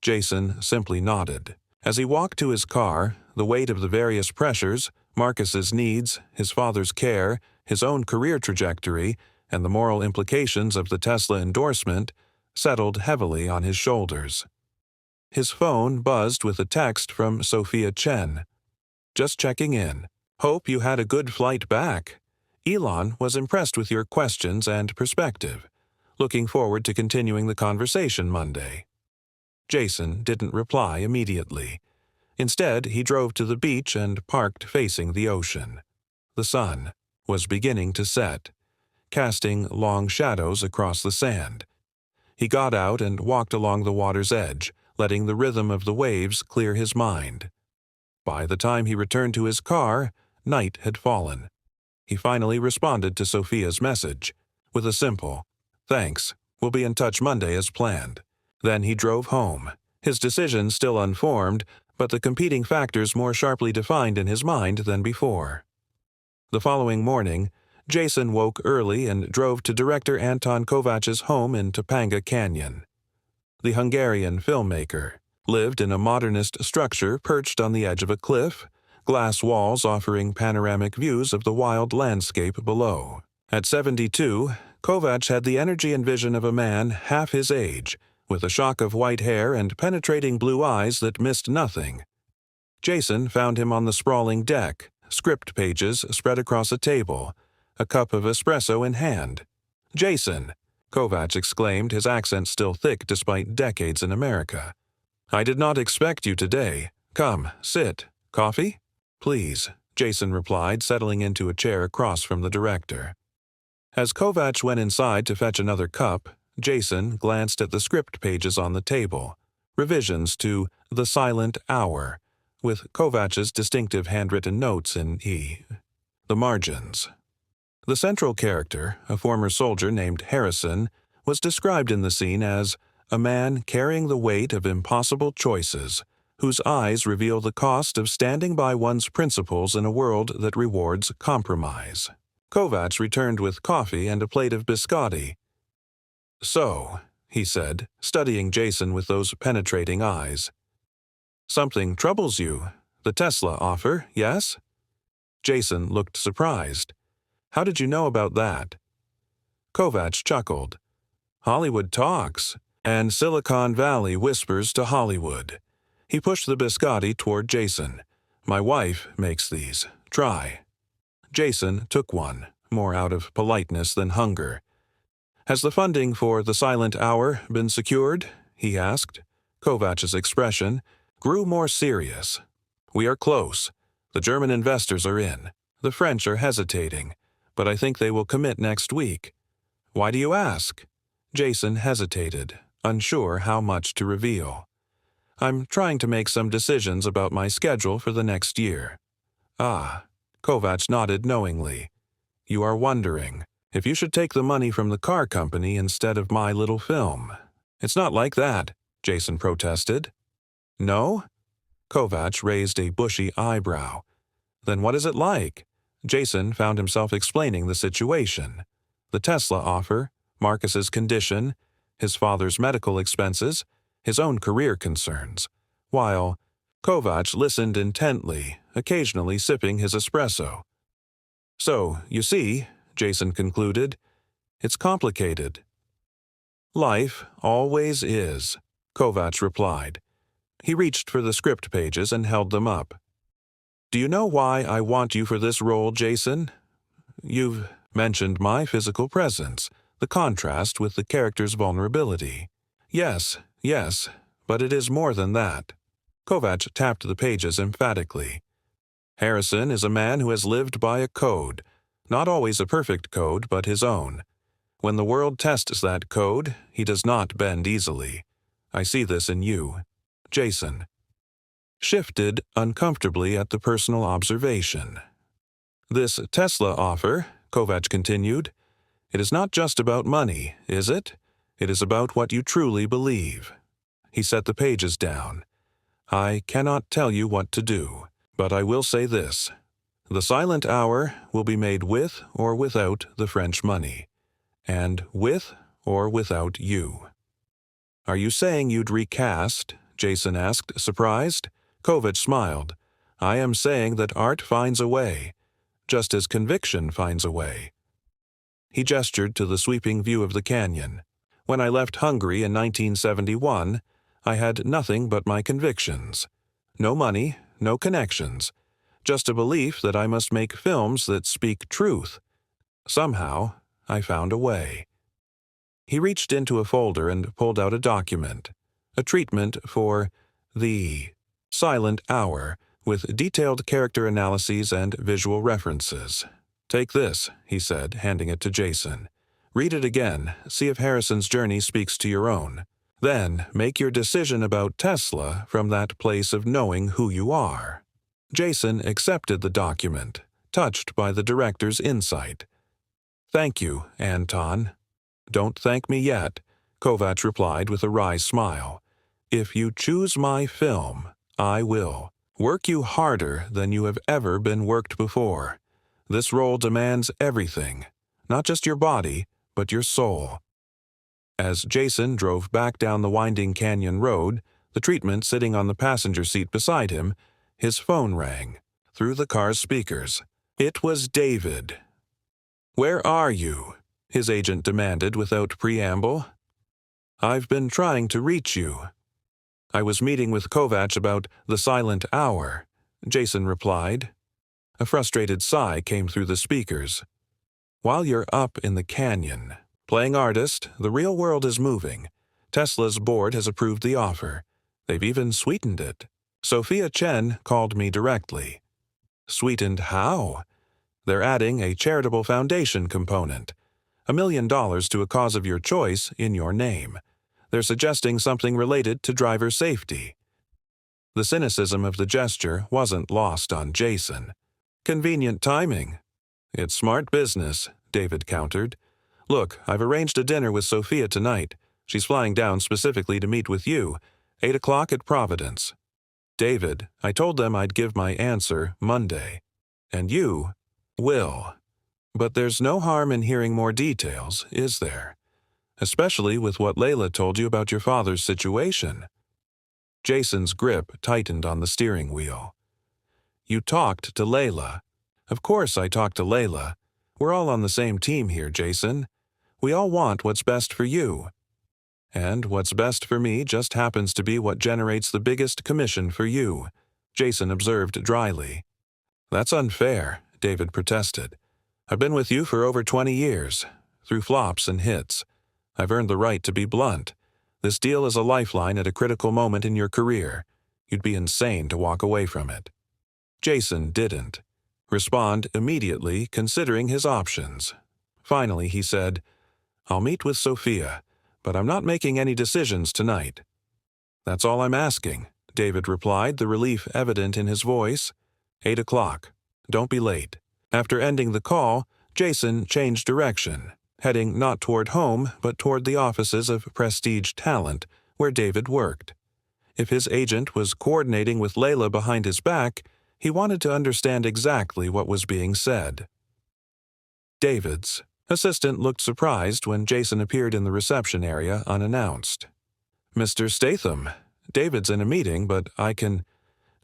Jason simply nodded. As he walked to his car, the weight of the various pressures, Marcus's needs, his father's care, his own career trajectory, and the moral implications of the Tesla endorsement settled heavily on his shoulders. His phone buzzed with a text from Sophia Chen. "Just checking in. Hope you had a good flight back. Elon was impressed with your questions and perspective. Looking forward to continuing the conversation Monday." Jason didn't reply immediately. Instead, he drove to the beach and parked facing the ocean. The sun was beginning to set, casting long shadows across the sand. He got out and walked along the water's edge, letting the rhythm of the waves clear his mind. By the time he returned to his car, night had fallen. He finally responded to Sophia's message with a simple, "Thanks, we'll be in touch Monday as planned." Then he drove home, his decision still unformed, but the competing factors more sharply defined in his mind than before. The following morning, Jason woke early and drove to director Anton Kovac's home in Topanga Canyon. The Hungarian filmmaker lived in a modernist structure perched on the edge of a cliff, glass walls offering panoramic views of the wild landscape below. At 72, Kovac had the energy and vision of a man half his age, with a shock of white hair and penetrating blue eyes that missed nothing. Jason found him on the sprawling deck, script pages spread across a table, a cup of espresso in hand. "Jason!" Kovac exclaimed, his accent still thick despite decades in America. "I did not expect you today. Come, sit. Coffee?" "Please," Jason replied, settling into a chair across from the director. As Kovac went inside to fetch another cup, Jason glanced at the script pages on the table, revisions to The Silent Hour, with Kovac's distinctive handwritten notes in the margins. The central character, a former soldier named Harrison, was described in the scene as a man carrying the weight of impossible choices, whose eyes reveal the cost of standing by one's principles in a world that rewards compromise. Kovac returned with coffee and a plate of biscotti. "So," he said, studying Jason with those penetrating eyes. "Something troubles you. The Tesla offer, yes?" Jason looked surprised. "How did you know about that?" Kovac chuckled. "Hollywood talks, and Silicon Valley whispers to Hollywood." He pushed the biscotti toward Jason. "My wife makes these. Try." Jason took one, more out of politeness than hunger. "Has the funding for The Silent Hour been secured?" he asked. Kovac's expression grew more serious. "We are close. The German investors are in. The French are hesitating, but I think they will commit next week." "Why do you ask?" Jason hesitated, unsure how much to reveal. "I'm trying to make some decisions about my schedule for the next year." "Ah," Kovac nodded knowingly. "You are wondering if you should take the money from the car company instead of my little film." "It's not like that," Jason protested. No? Kovacs raised a bushy eyebrow. Then what is it like? Jason found himself explaining the situation. The Tesla offer, Marcus's condition, his father's medical expenses, his own career concerns, while Kovacs listened intently, occasionally sipping his espresso. So, you see, Jason concluded, it's complicated. Life always is, Kovacs replied. He reached for the script pages and held them up. Do you know why I want you for this role, Jason? You've mentioned my physical presence, the contrast with the character's vulnerability. Yes, but it is more than that. Kovacs tapped the pages emphatically. Harrison is a man who has lived by a code, not always a perfect code, but his own. When the world tests that code, he does not bend easily. I see this in you. Jason shifted uncomfortably at the personal observation. This Tesla offer, Kovacs continued, it is not just about money, is it? It is about what you truly believe. He set the pages down. I cannot tell you what to do, but I will say this. The silent hour will be made with or without the French money, and with or without you. Are you saying you'd recast? Jason asked, surprised. Kovacs smiled. I am saying that art finds a way, just as conviction finds a way. He gestured to the sweeping view of the canyon. When I left Hungary in 1971, I had nothing but my convictions. No money, no connections, just a belief that I must make films that speak truth. Somehow, I found a way. He reached into a folder and pulled out a document, a treatment for the silent hour, with detailed character analyses and visual references. Take this, he said, handing it to Jason. Read it again, see if Harrison's journey speaks to your own. Then make your decision about Tesla from that place of knowing who you are. Jason accepted the document, touched by the director's insight. Thank you, Anton. Don't thank me yet, Kovacs replied with a wry smile. If you choose my film, I will work you harder than you have ever been worked before. This role demands everything, not just your body, but your soul. As Jason drove back down the winding canyon road, the treatment sitting on the passenger seat beside him, his phone rang, through the car's speakers. It was David. Where are you? His agent demanded without preamble. I've been trying to reach you. I was meeting with Kovacs about the silent hour, Jason replied. A frustrated sigh came through the speakers. While you're up in the canyon, playing artist, the real world is moving. Tesla's board has approved the offer. They've even sweetened it. Sophia Chen called me directly. Sweetened how? They're adding a charitable foundation component. $1 million to a cause of your choice in your name. They're suggesting something related to driver safety. The cynicism of the gesture wasn't lost on Jason. Convenient timing. It's smart business, David countered. Look, I've arranged a dinner with Sophia tonight. She's flying down specifically to meet with you, 8 o'clock at Providence. David, I told them I'd give my answer Monday. And you will. But there's no harm in hearing more details, is there? Especially with what Layla told you about your father's situation. Jason's grip tightened on the steering wheel. You talked to Layla. Of course I talked to Layla. We're all on the same team here, Jason. We all want what's best for you. And what's best for me just happens to be what generates the biggest commission for you, Jason observed dryly. That's unfair, David protested. I've been with you for over 20 years, through flops and hits. I've earned the right to be blunt. This deal is a lifeline at a critical moment in your career. You'd be insane to walk away from it. Jason didn't respond immediately, considering his options. Finally, he said, I'll meet with Sophia, but I'm not making any decisions tonight. That's all I'm asking, David replied, the relief evident in his voice. 8 o'clock. Don't be late. After ending the call, Jason changed direction, heading not toward home, but toward the offices of Prestige Talent, where David worked. If his agent was coordinating with Layla behind his back, he wanted to understand exactly what was being said. David's assistant looked surprised when Jason appeared in the reception area unannounced. "Mr. Statham, David's in a meeting, but I can—"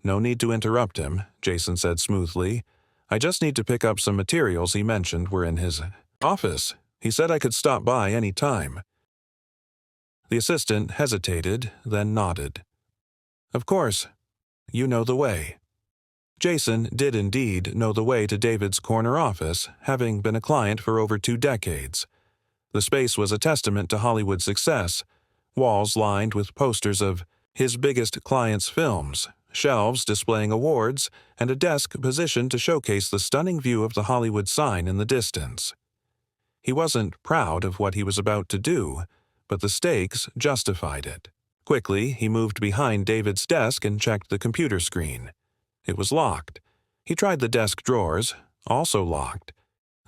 "No need to interrupt him," Jason said smoothly. "I just need to pick up some materials he mentioned were in his office. He said I could stop by any time." The assistant hesitated, then nodded. "Of course. You know the way." Jason did indeed know the way to David's corner office, having been a client for over 2 decades. The space was a testament to Hollywood's success, walls lined with posters of his biggest clients' films, shelves displaying awards, and a desk positioned to showcase the stunning view of the Hollywood sign in the distance. He wasn't proud of what he was about to do, but the stakes justified it. Quickly, he moved behind David's desk and checked the computer screen. It was locked. He tried the desk drawers, also locked.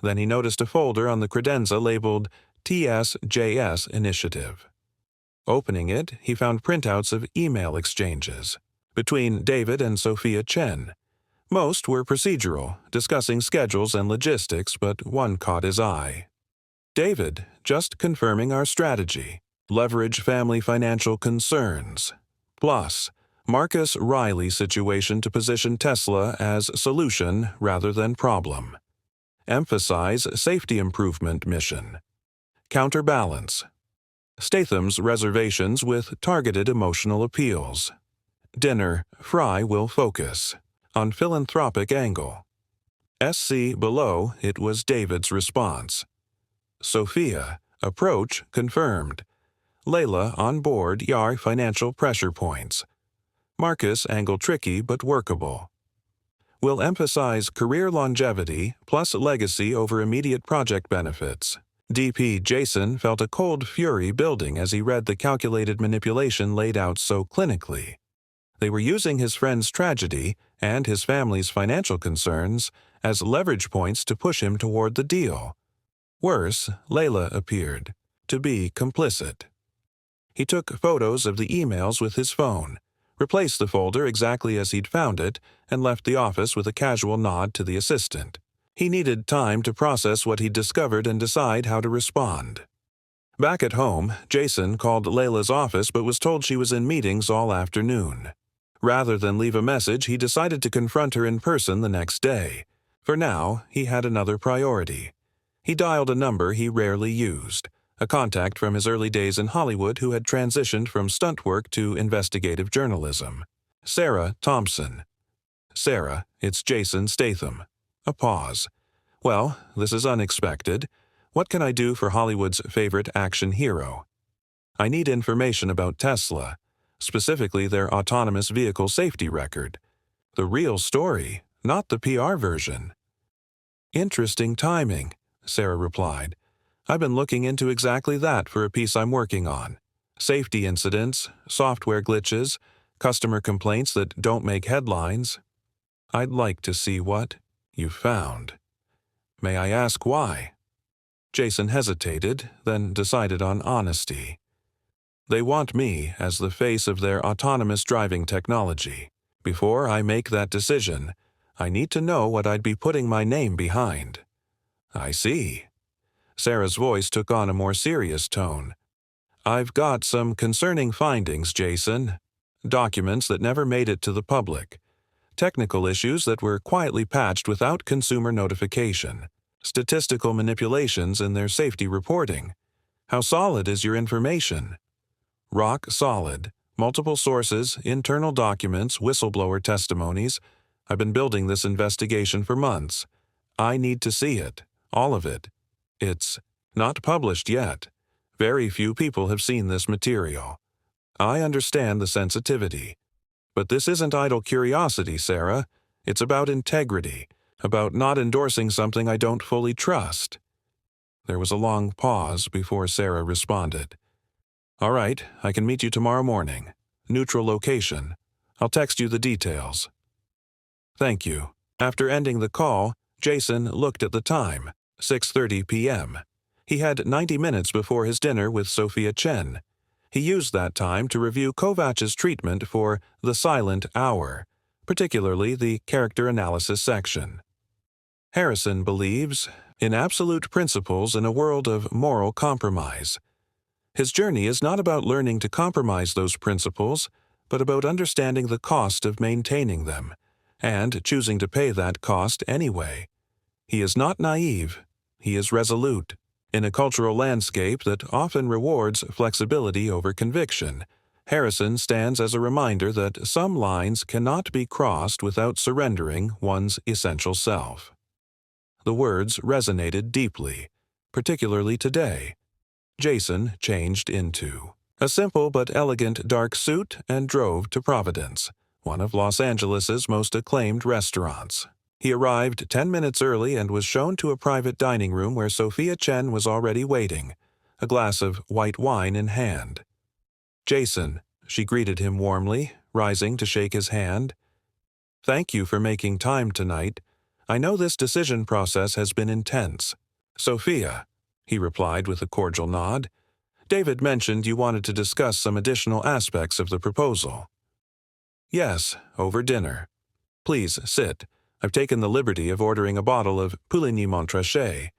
Then he noticed a folder on the credenza labeled TSJS Initiative. Opening it, he found printouts of email exchanges between David and Sophia Chen. Most were procedural, discussing schedules and logistics, but one caught his eye. "David, just confirming our strategy. Leverage family financial concerns. Plus, Marcus Riley situation to position Tesla as solution rather than problem. Emphasize safety improvement mission. Counterbalance. Statham's reservations with targeted emotional appeals. Dinner, Fry will focus on philanthropic angle." SC below, it was David's response. Sophia, approach confirmed. Layla on board YAR financial pressure points. Marcus angle tricky but workable. Will emphasize career longevity plus legacy over immediate project benefits. DP Jason felt a cold fury building as he read the calculated manipulation laid out so clinically. They were using his friend's tragedy and his family's financial concerns as leverage points to push him toward the deal. Worse, Layla appeared to be complicit. He took photos of the emails with his phone, replaced the folder exactly as he'd found it, and left the office with a casual nod to the assistant. He needed time to process what he'd discovered and decide how to respond. Back at home, Jason called Layla's office but was told she was in meetings all afternoon. Rather than leave a message, he decided to confront her in person the next day. For now, he had another priority. He dialed a number he rarely used, a contact from his early days in Hollywood who had transitioned from stunt work to investigative journalism. Sarah Thompson. "Sarah, it's Jason Statham." A pause. "Well, this is unexpected. What can I do for Hollywood's favorite action hero?" "I need information about Tesla, specifically their autonomous vehicle safety record. The real story, not the PR version." "Interesting timing," Sarah replied. "I've been looking into exactly that for a piece I'm working on. Safety incidents, software glitches, customer complaints that don't make headlines. I'd like to see what you found. May I ask why?" Jason hesitated, then decided on honesty. "They want me as the face of their autonomous driving technology. Before I make that decision, I need to know what I'd be putting my name behind." "I see." Sarah's voice took on a more serious tone. "I've got some concerning findings, Jason. Documents that never made it to the public. Technical issues that were quietly patched without consumer notification. Statistical manipulations in their safety reporting. How solid is your information?" "Rock solid. Multiple sources, internal documents, whistleblower testimonies. I've been building this investigation for months. I need to see it. All of it. It's not published yet. Very few people have seen this material. I understand the sensitivity. But this isn't idle curiosity, Sarah. It's about integrity, about not endorsing something I don't fully trust." There was a long pause before Sarah responded. "All right, I can meet you tomorrow morning. Neutral location. I'll text you the details." "Thank you." After ending the call, Jason looked at the time, 6:30 p.m. He had 90 minutes before his dinner with Sophia Chen. He used that time to review Kovach's treatment for the silent hour, particularly the character analysis section. Harrison believes in absolute principles in a world of moral compromise. His journey is not about learning to compromise those principles, but about understanding the cost of maintaining them, and choosing to pay that cost anyway. He is not naive, he is resolute. In a cultural landscape that often rewards flexibility over conviction, Harrison stands as a reminder that some lines cannot be crossed without surrendering one's essential self. The words resonated deeply, particularly today. Jason changed into a simple but elegant dark suit and drove to Providence, one of Los Angeles's most acclaimed restaurants. He arrived 10 minutes early and was shown to a private dining room where Sophia Chen was already waiting, a glass of white wine in hand. "Jason," she greeted him warmly, rising to shake his hand. "Thank you for making time tonight. I know this decision process has been intense." "Sophia," he replied with a cordial nod. "David mentioned you wanted to discuss some additional aspects of the proposal." "Yes, over dinner. Please sit. I've taken the liberty of ordering a bottle of Pouligny-Montrachet.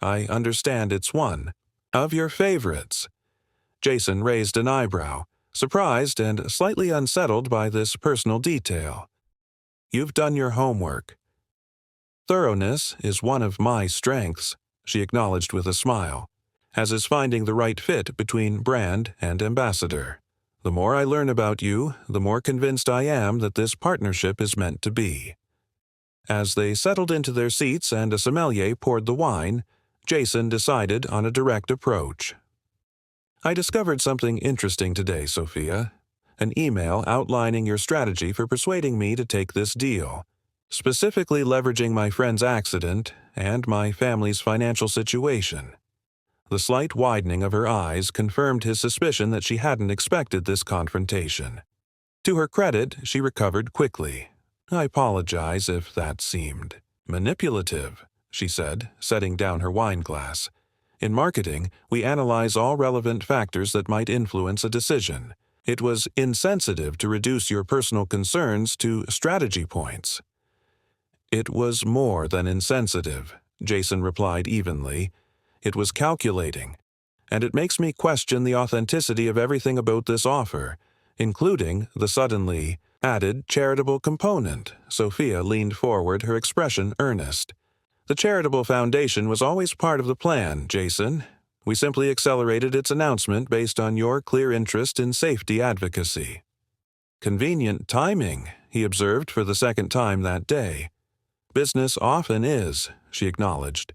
I understand it's one of your favorites." Jason raised an eyebrow, surprised and slightly unsettled by this personal detail. "You've done your homework." "Thoroughness is one of my strengths," she acknowledged with a smile, "as is finding the right fit between brand and ambassador. The more I learn about you, the more convinced I am that this partnership is meant to be." As they settled into their seats and a sommelier poured the wine, Jason decided on a direct approach. "I discovered something interesting today, Sophia. An email outlining your strategy for persuading me to take this deal, specifically leveraging my friend's accident and my family's financial situation." The slight widening of her eyes confirmed his suspicion that she hadn't expected this confrontation. To her credit, she recovered quickly. "I apologize if that seemed manipulative," she said, setting down her wine glass. "In marketing, we analyze all relevant factors that might influence a decision. It was insensitive to reduce your personal concerns to strategy points." "It was more than insensitive," Jason replied evenly. "It was calculating, and it makes me question the authenticity of everything about this offer, including the suddenly added charitable component." Sophia leaned forward, her expression earnest. "The charitable foundation was always part of the plan, Jason. We simply accelerated its announcement based on your clear interest in safety advocacy." "Convenient timing," he observed for the second time that day. "Business often is," she acknowledged.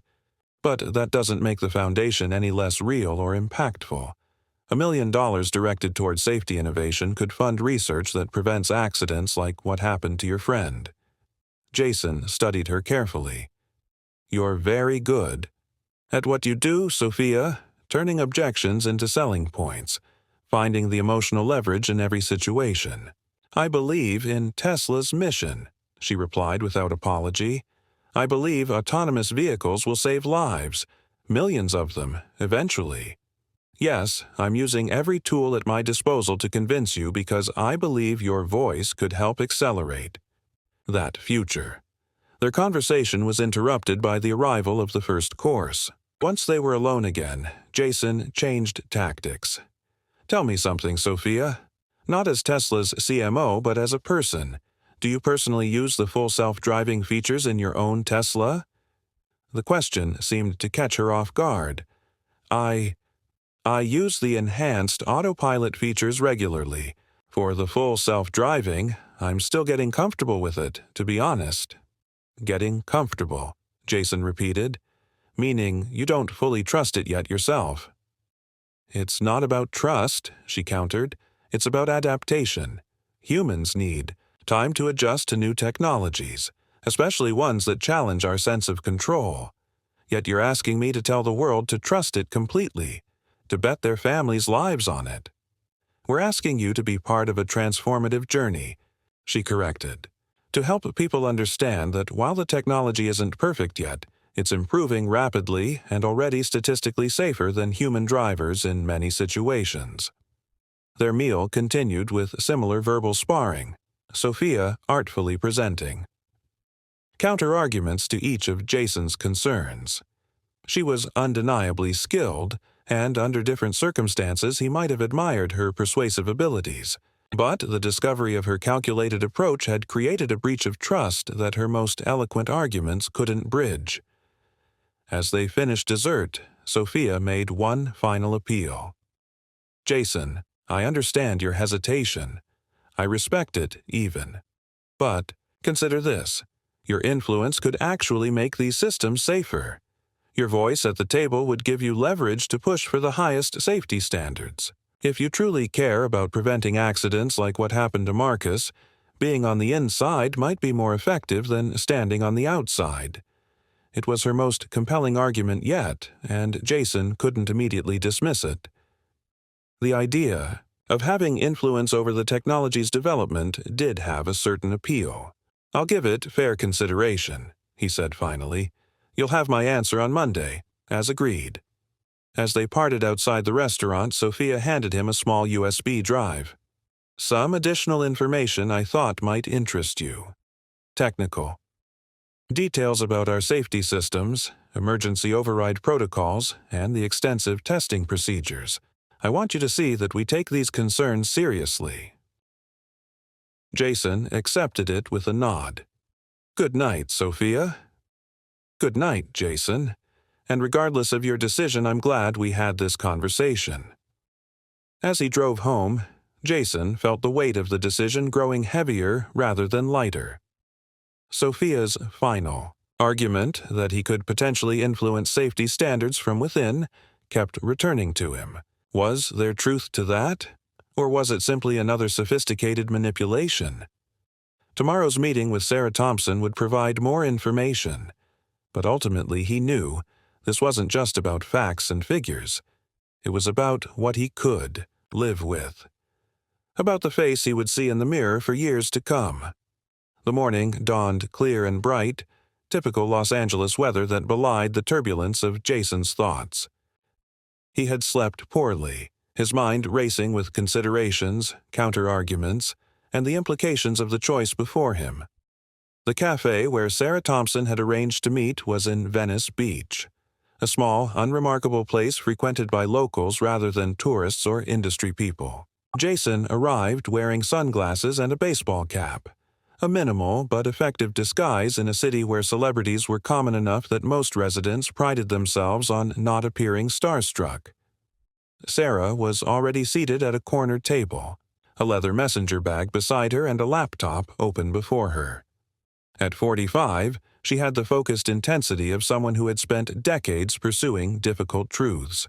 "But that doesn't make the foundation any less real or impactful. $1 million directed toward safety innovation could fund research that prevents accidents like what happened to your friend." Jason studied her carefully. "You're very good at what you do, Sophia, turning objections into selling points, finding the emotional leverage in every situation." "I believe in Tesla's mission," she replied without apology. "I believe autonomous vehicles will save lives, millions of them, eventually. Yes, I'm using every tool at my disposal to convince you because I believe your voice could help accelerate that future." Their conversation was interrupted by the arrival of the first course. Once they were alone again, Jason changed tactics. "Tell me something, Sophia. Not as Tesla's CMO, but as a person. Do you personally use the full self-driving features in your own Tesla?" The question seemed to catch her off guard. I use the enhanced autopilot features regularly. For the full self-driving, I'm still getting comfortable with it, to be honest." "Getting comfortable," Jason repeated. "Meaning you don't fully trust it yet yourself." "It's not about trust," she countered. "It's about adaptation. Humans need time to adjust to new technologies, especially ones that challenge our sense of control. Yet you're asking me to tell the world to trust it completely, to bet their families' lives on it." "We're asking you to be part of a transformative journey," she corrected, "to help people understand that while the technology isn't perfect yet, it's improving rapidly and already statistically safer than human drivers in many situations." Their meal continued with similar verbal sparring, Sophia artfully presenting counter-arguments to each of Jason's concerns. She was undeniably skilled, and under different circumstances he might have admired her persuasive abilities. But the discovery of her calculated approach had created a breach of trust that her most eloquent arguments couldn't bridge. As they finished dessert, Sophia made one final appeal. "Jason, I understand your hesitation. I respect it, even. But consider this. Your influence could actually make these systems safer. Your voice at the table would give you leverage to push for the highest safety standards. If you truly care about preventing accidents like what happened to Marcus, being on the inside might be more effective than standing on the outside." It was her most compelling argument yet, and Jason couldn't immediately dismiss it. The idea of having influence over the technology's development did have a certain appeal. "I'll give it fair consideration," he said finally. "You'll have my answer on Monday, as agreed." As they parted outside the restaurant, Sophia handed him a small USB drive. "Some additional information I thought might interest you. Technical. Details about our safety systems, emergency override protocols, and the extensive testing procedures. I want you to see that we take these concerns seriously." Jason accepted it with a nod. "Good night, Sophia." "Good night, Jason. And regardless of your decision, I'm glad we had this conversation." As he drove home, Jason felt the weight of the decision growing heavier rather than lighter. Sophia's final argument that he could potentially influence safety standards from within kept returning to him. Was there truth to that? Or was it simply another sophisticated manipulation? Tomorrow's meeting with Sarah Thompson would provide more information, but ultimately he knew this wasn't just about facts and figures. It was about what he could live with. About the face he would see in the mirror for years to come. The morning dawned clear and bright, typical Los Angeles weather that belied the turbulence of Jason's thoughts. He had slept poorly, his mind racing with considerations, counter-arguments, and the implications of the choice before him. The cafe where Sarah Thompson had arranged to meet was in Venice Beach, a small, unremarkable place frequented by locals rather than tourists or industry people. Jason arrived wearing sunglasses and a baseball cap, a minimal but effective disguise in a city where celebrities were common enough that most residents prided themselves on not appearing starstruck. Sarah was already seated at a corner table, a leather messenger bag beside her and a laptop open before her. At 45, she had the focused intensity of someone who had spent decades pursuing difficult truths.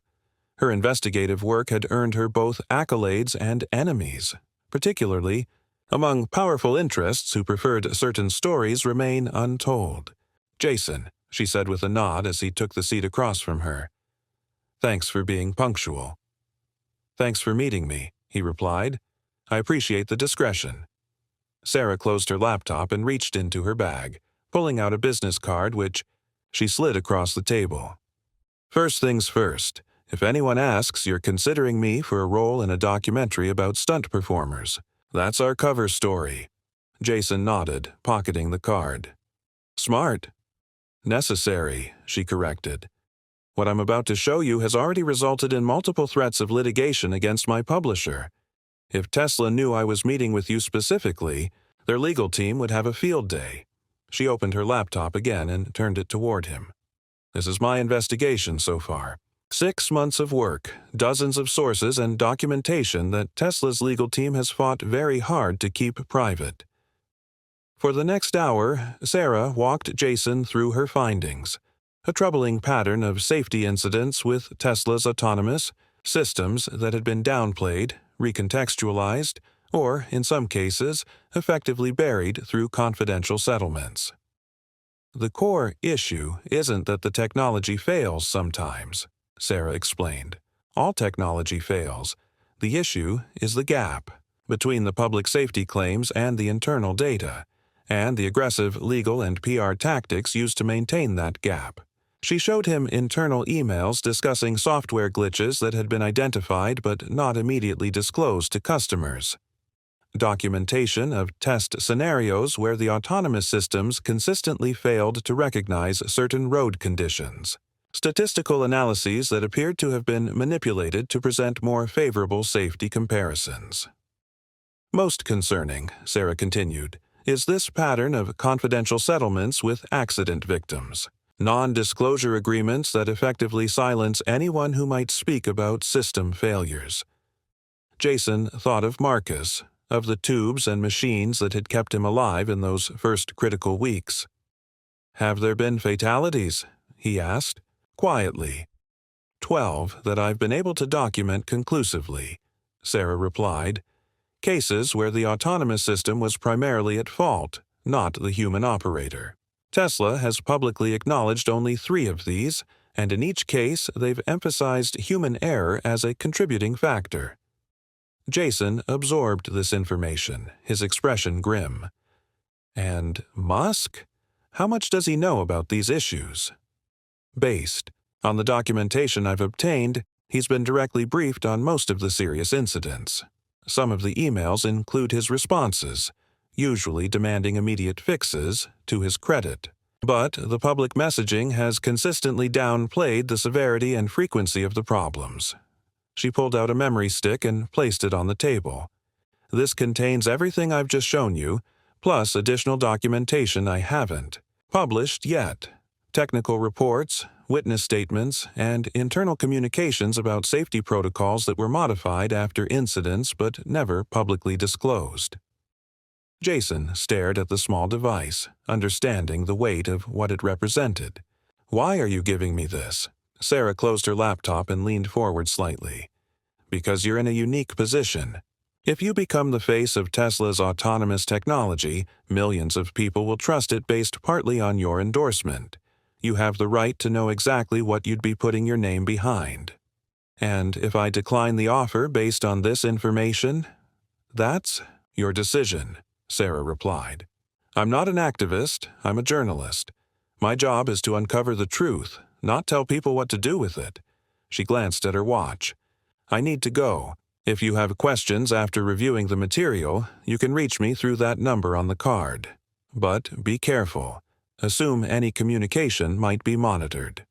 Her investigative work had earned her both accolades and enemies, particularly among powerful interests who preferred certain stories remain untold. "Jason," she said with a nod as he took the seat across from her. "Thanks for being punctual." "Thanks for meeting me," he replied. "I appreciate the discretion." Sarah closed her laptop and reached into her bag, pulling out a business card which she slid across the table. "First things first, if anyone asks, you're considering me for a role in a documentary about stunt performers. That's our cover story." Jason nodded, pocketing the card. "Smart." "Necessary," she corrected. "What I'm about to show you has already resulted in multiple threats of litigation against my publisher. If Tesla knew I was meeting with you specifically, their legal team would have a field day." She opened her laptop again and turned it toward him. "This is my investigation so far. 6 months of work, dozens of sources, and documentation that Tesla's legal team has fought very hard to keep private." For the next hour, Sarah walked Jason through her findings, a troubling pattern of safety incidents with Tesla's autonomous systems that had been downplayed, recontextualized, or, in some cases, effectively buried through confidential settlements. "The core issue isn't that the technology fails sometimes," Sarah explained. "All technology fails. The issue is the gap between the public safety claims and the internal data, and the aggressive legal and PR tactics used to maintain that gap. She showed him internal emails discussing software glitches that had been identified but not immediately disclosed to customers. Documentation of test scenarios where the autonomous systems consistently failed to recognize certain road conditions. Statistical analyses that appeared to have been manipulated to present more favorable safety comparisons. Most concerning, Sarah continued, is this pattern of confidential settlements with accident victims. Non-disclosure agreements that effectively silence anyone who might speak about system failures. Jason thought of Marcus, of the tubes and machines that had kept him alive in those first critical weeks. "Have there been fatalities?" he asked, quietly. 12 that I've been able to document conclusively," Sarah replied. "Cases where the autonomous system was primarily at fault, not the human operator. Tesla has publicly acknowledged only 3 of these, and in each case they've emphasized human error as a contributing factor." Jason absorbed this information, his expression grim. "And Musk? How much does he know about these issues?" "Based on the documentation I've obtained, he's been directly briefed on most of the serious incidents. Some of the emails include his responses, usually demanding immediate fixes, to his credit. But the public messaging has consistently downplayed the severity and frequency of the problems." She pulled out a memory stick and placed it on the table. "This contains everything I've just shown you, plus additional documentation I haven't published yet. Technical reports, witness statements, and internal communications about safety protocols that were modified after incidents but never publicly disclosed." Jason stared at the small device, understanding the weight of what it represented. "Why are you giving me this?" Sarah closed her laptop and leaned forward slightly. "Because you're in a unique position. If you become the face of Tesla's autonomous technology, millions of people will trust it based partly on your endorsement. You have the right to know exactly what you'd be putting your name behind. And if I decline the offer based on this information, that's your decision," Sarah replied. "I'm not an activist, I'm a journalist. My job is to uncover the truth, not tell people what to do with it." She glanced at her watch. "I need to go. If you have questions after reviewing the material, you can reach me through that number on the card. But be careful. Assume any communication might be monitored."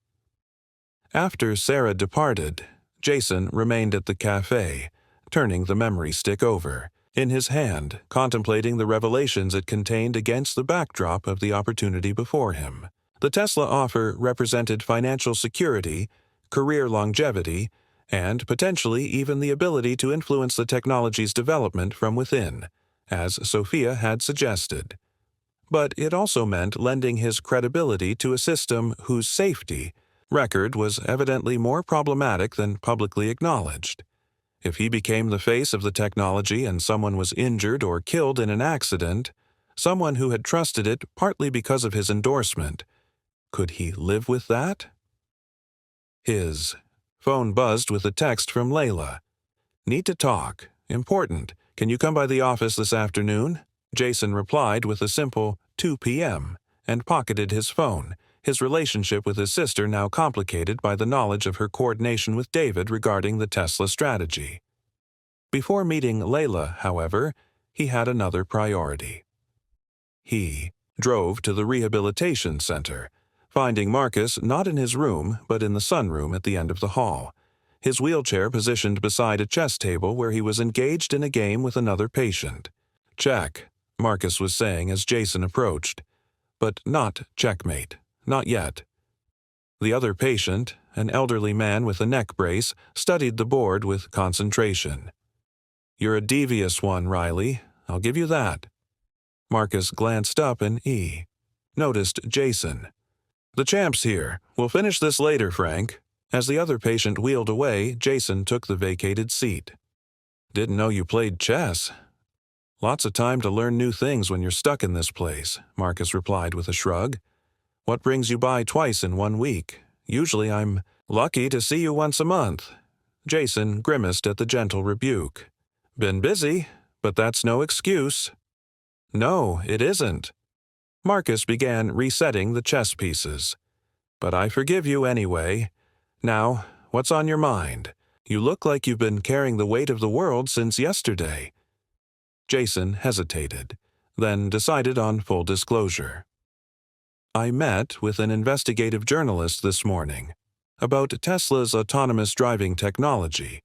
After Sarah departed, Jason remained at the cafe, turning the memory stick over, in his hand, contemplating the revelations it contained against the backdrop of the opportunity before him. The Tesla offer represented financial security, career longevity, and potentially even the ability to influence the technology's development from within, as Sophia had suggested. But it also meant lending his credibility to a system whose safety record was evidently more problematic than publicly acknowledged. If he became the face of the technology and someone was injured or killed in an accident, someone who had trusted it partly because of his endorsement, could he live with that? His phone buzzed with a text from Layla. "Need to talk. Important. Can you come by the office this afternoon?" Jason replied with a simple 2 p.m. and pocketed his phone, his relationship with his sister now complicated by the knowledge of her coordination with David regarding the Tesla strategy. Before meeting Layla, however, he had another priority. He drove to the rehabilitation center, finding Marcus not in his room but in the sunroom at the end of the hall, his wheelchair positioned beside a chess table where he was engaged in a game with another patient. "Check," Marcus was saying as Jason approached. "But not checkmate. Not yet." The other patient, an elderly man with a neck brace, studied the board with concentration. "You're a devious one, Riley. I'll give you that." Marcus glanced up and noticed Jason. "The champ's here. We'll finish this later, Frank." As the other patient wheeled away, Jason took the vacated seat. "Didn't know you played chess." "Lots of time to learn new things when you're stuck in this place," Marcus replied with a shrug. "What brings you by twice in 1 week? Usually I'm lucky to see you once a month." Jason grimaced at the gentle rebuke. "Been busy, but that's no excuse." "No, it isn't." Marcus began resetting the chess pieces. but I forgive you anyway. Now, what's on your mind? You look like you've been carrying the weight of the world since yesterday." Jason hesitated, then decided on full disclosure. "I met with an investigative journalist this morning about Tesla's autonomous driving technology.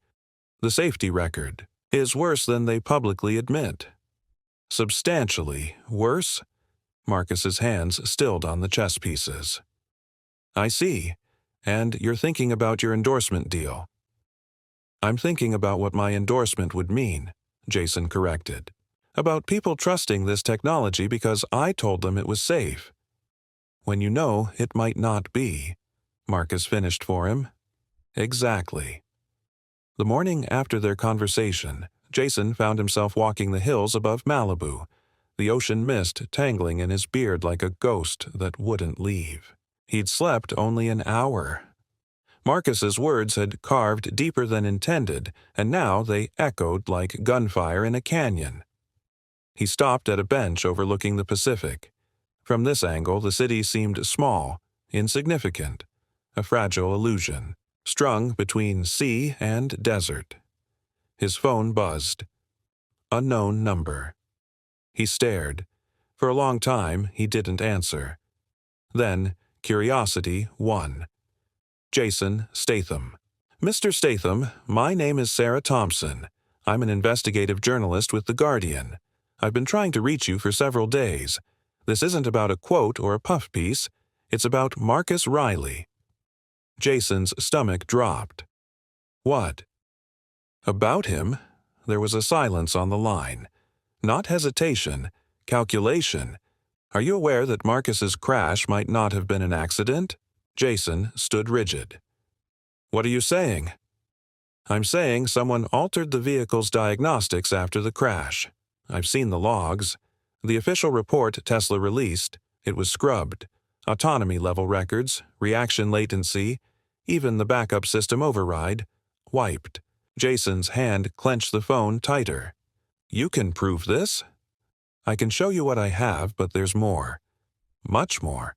The safety record is worse than they publicly admit." "Substantially worse?" Marcus's hands stilled on the chess pieces. "I see. And you're thinking about your endorsement deal." "I'm thinking about what my endorsement would mean," Jason corrected. "About people trusting this technology because I told them it was safe. When you know it might not be," Marcus finished for him. "Exactly." The morning after their conversation, Jason found himself walking the hills above Malibu, the ocean mist tangling in his beard like a ghost that wouldn't leave. He'd slept only an hour. Marcus's words had carved deeper than intended, and now they echoed like gunfire in a canyon. He stopped at a bench overlooking the Pacific. From this angle, the city seemed small, insignificant, a fragile illusion, strung between sea and desert. His phone buzzed. Unknown number. He stared. For a long time, he didn't answer. Then, curiosity won. Jason Statham. "Mr. Statham, my name is Sarah Thompson. I'm an investigative journalist with The Guardian. I've been trying to reach you for several days. This isn't about a quote or a puff piece. It's about Marcus Riley." Jason's stomach dropped. "What?" "About him?" There was a silence on the line. Not hesitation, calculation. "Are you aware that Marcus's crash might not have been an accident?" Jason stood rigid. "What are you saying?" "I'm saying someone altered the vehicle's diagnostics after the crash. I've seen the logs. The official report Tesla released, it was scrubbed. Autonomy level records, reaction latency, even the backup system override, wiped." Jason's hand clenched the phone tighter. "You can prove this?" "I can show you what I have, but there's more. Much more.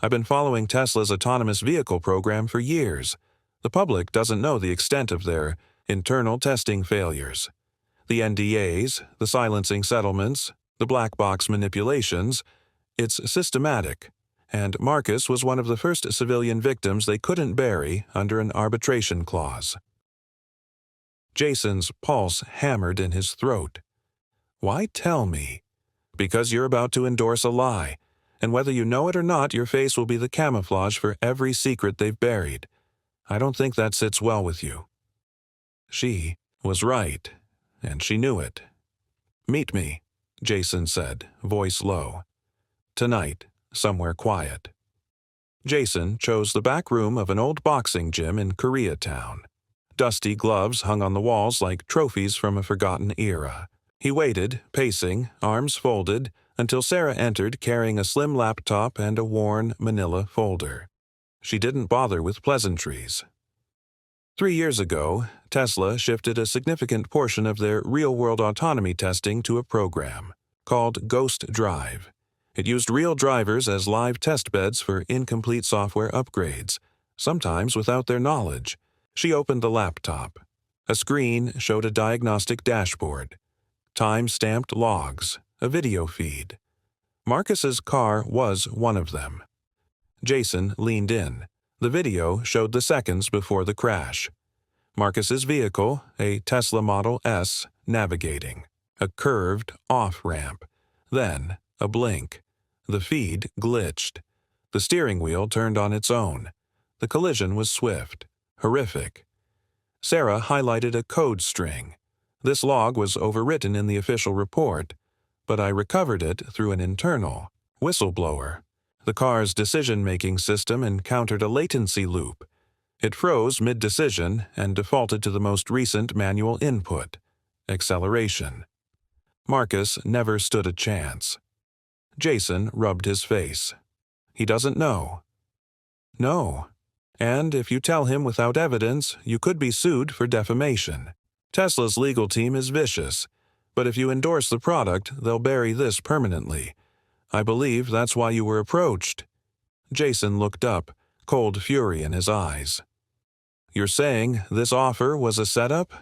I've been following Tesla's autonomous vehicle program for years. The public doesn't know the extent of their internal testing failures. The NDAs, the silencing settlements, the black box manipulations. It's systematic. And Marcus was one of the first civilian victims they couldn't bury under an arbitration clause." Jason's pulse hammered in his throat. "Why tell me?" "Because you're about to endorse a lie, and whether you know it or not, your face will be the camouflage for every secret they've buried. I don't think that sits well with you." She was right, and she knew it. "Meet me," Jason said, voice low. "Tonight, somewhere quiet." Jason chose the back room of an old boxing gym in Koreatown. Dusty gloves hung on the walls like trophies from a forgotten era. He waited, pacing, arms folded, until Sarah entered carrying a slim laptop and a worn manila folder. She didn't bother with pleasantries. 3 years ago, Tesla shifted a significant portion of their real-world autonomy testing to a program called Ghost Drive. It used real drivers as live test beds for incomplete software upgrades, sometimes without their knowledge. She opened the laptop. A screen showed a diagnostic dashboard. Time-stamped logs, a video feed. Marcus's car was one of them. Jason leaned in. The video showed the seconds before the crash. Marcus's vehicle, a Tesla Model S, navigating. A curved off-ramp. Then, a blink. The feed glitched. The steering wheel turned on its own. The collision was swift, horrific. Sarah highlighted a code string. This log was overwritten in the official report, but I recovered it through an internal whistleblower. The car's decision-making system encountered a latency loop. It froze mid-decision and defaulted to the most recent manual input, acceleration. Marcus never stood a chance. Jason rubbed his face. He doesn't know. No. And if you tell him without evidence, you could be sued for defamation. Tesla's legal team is vicious, but if you endorse the product, they'll bury this permanently. I believe that's why you were approached. Jason looked up, cold fury in his eyes. "You're saying this offer was a setup?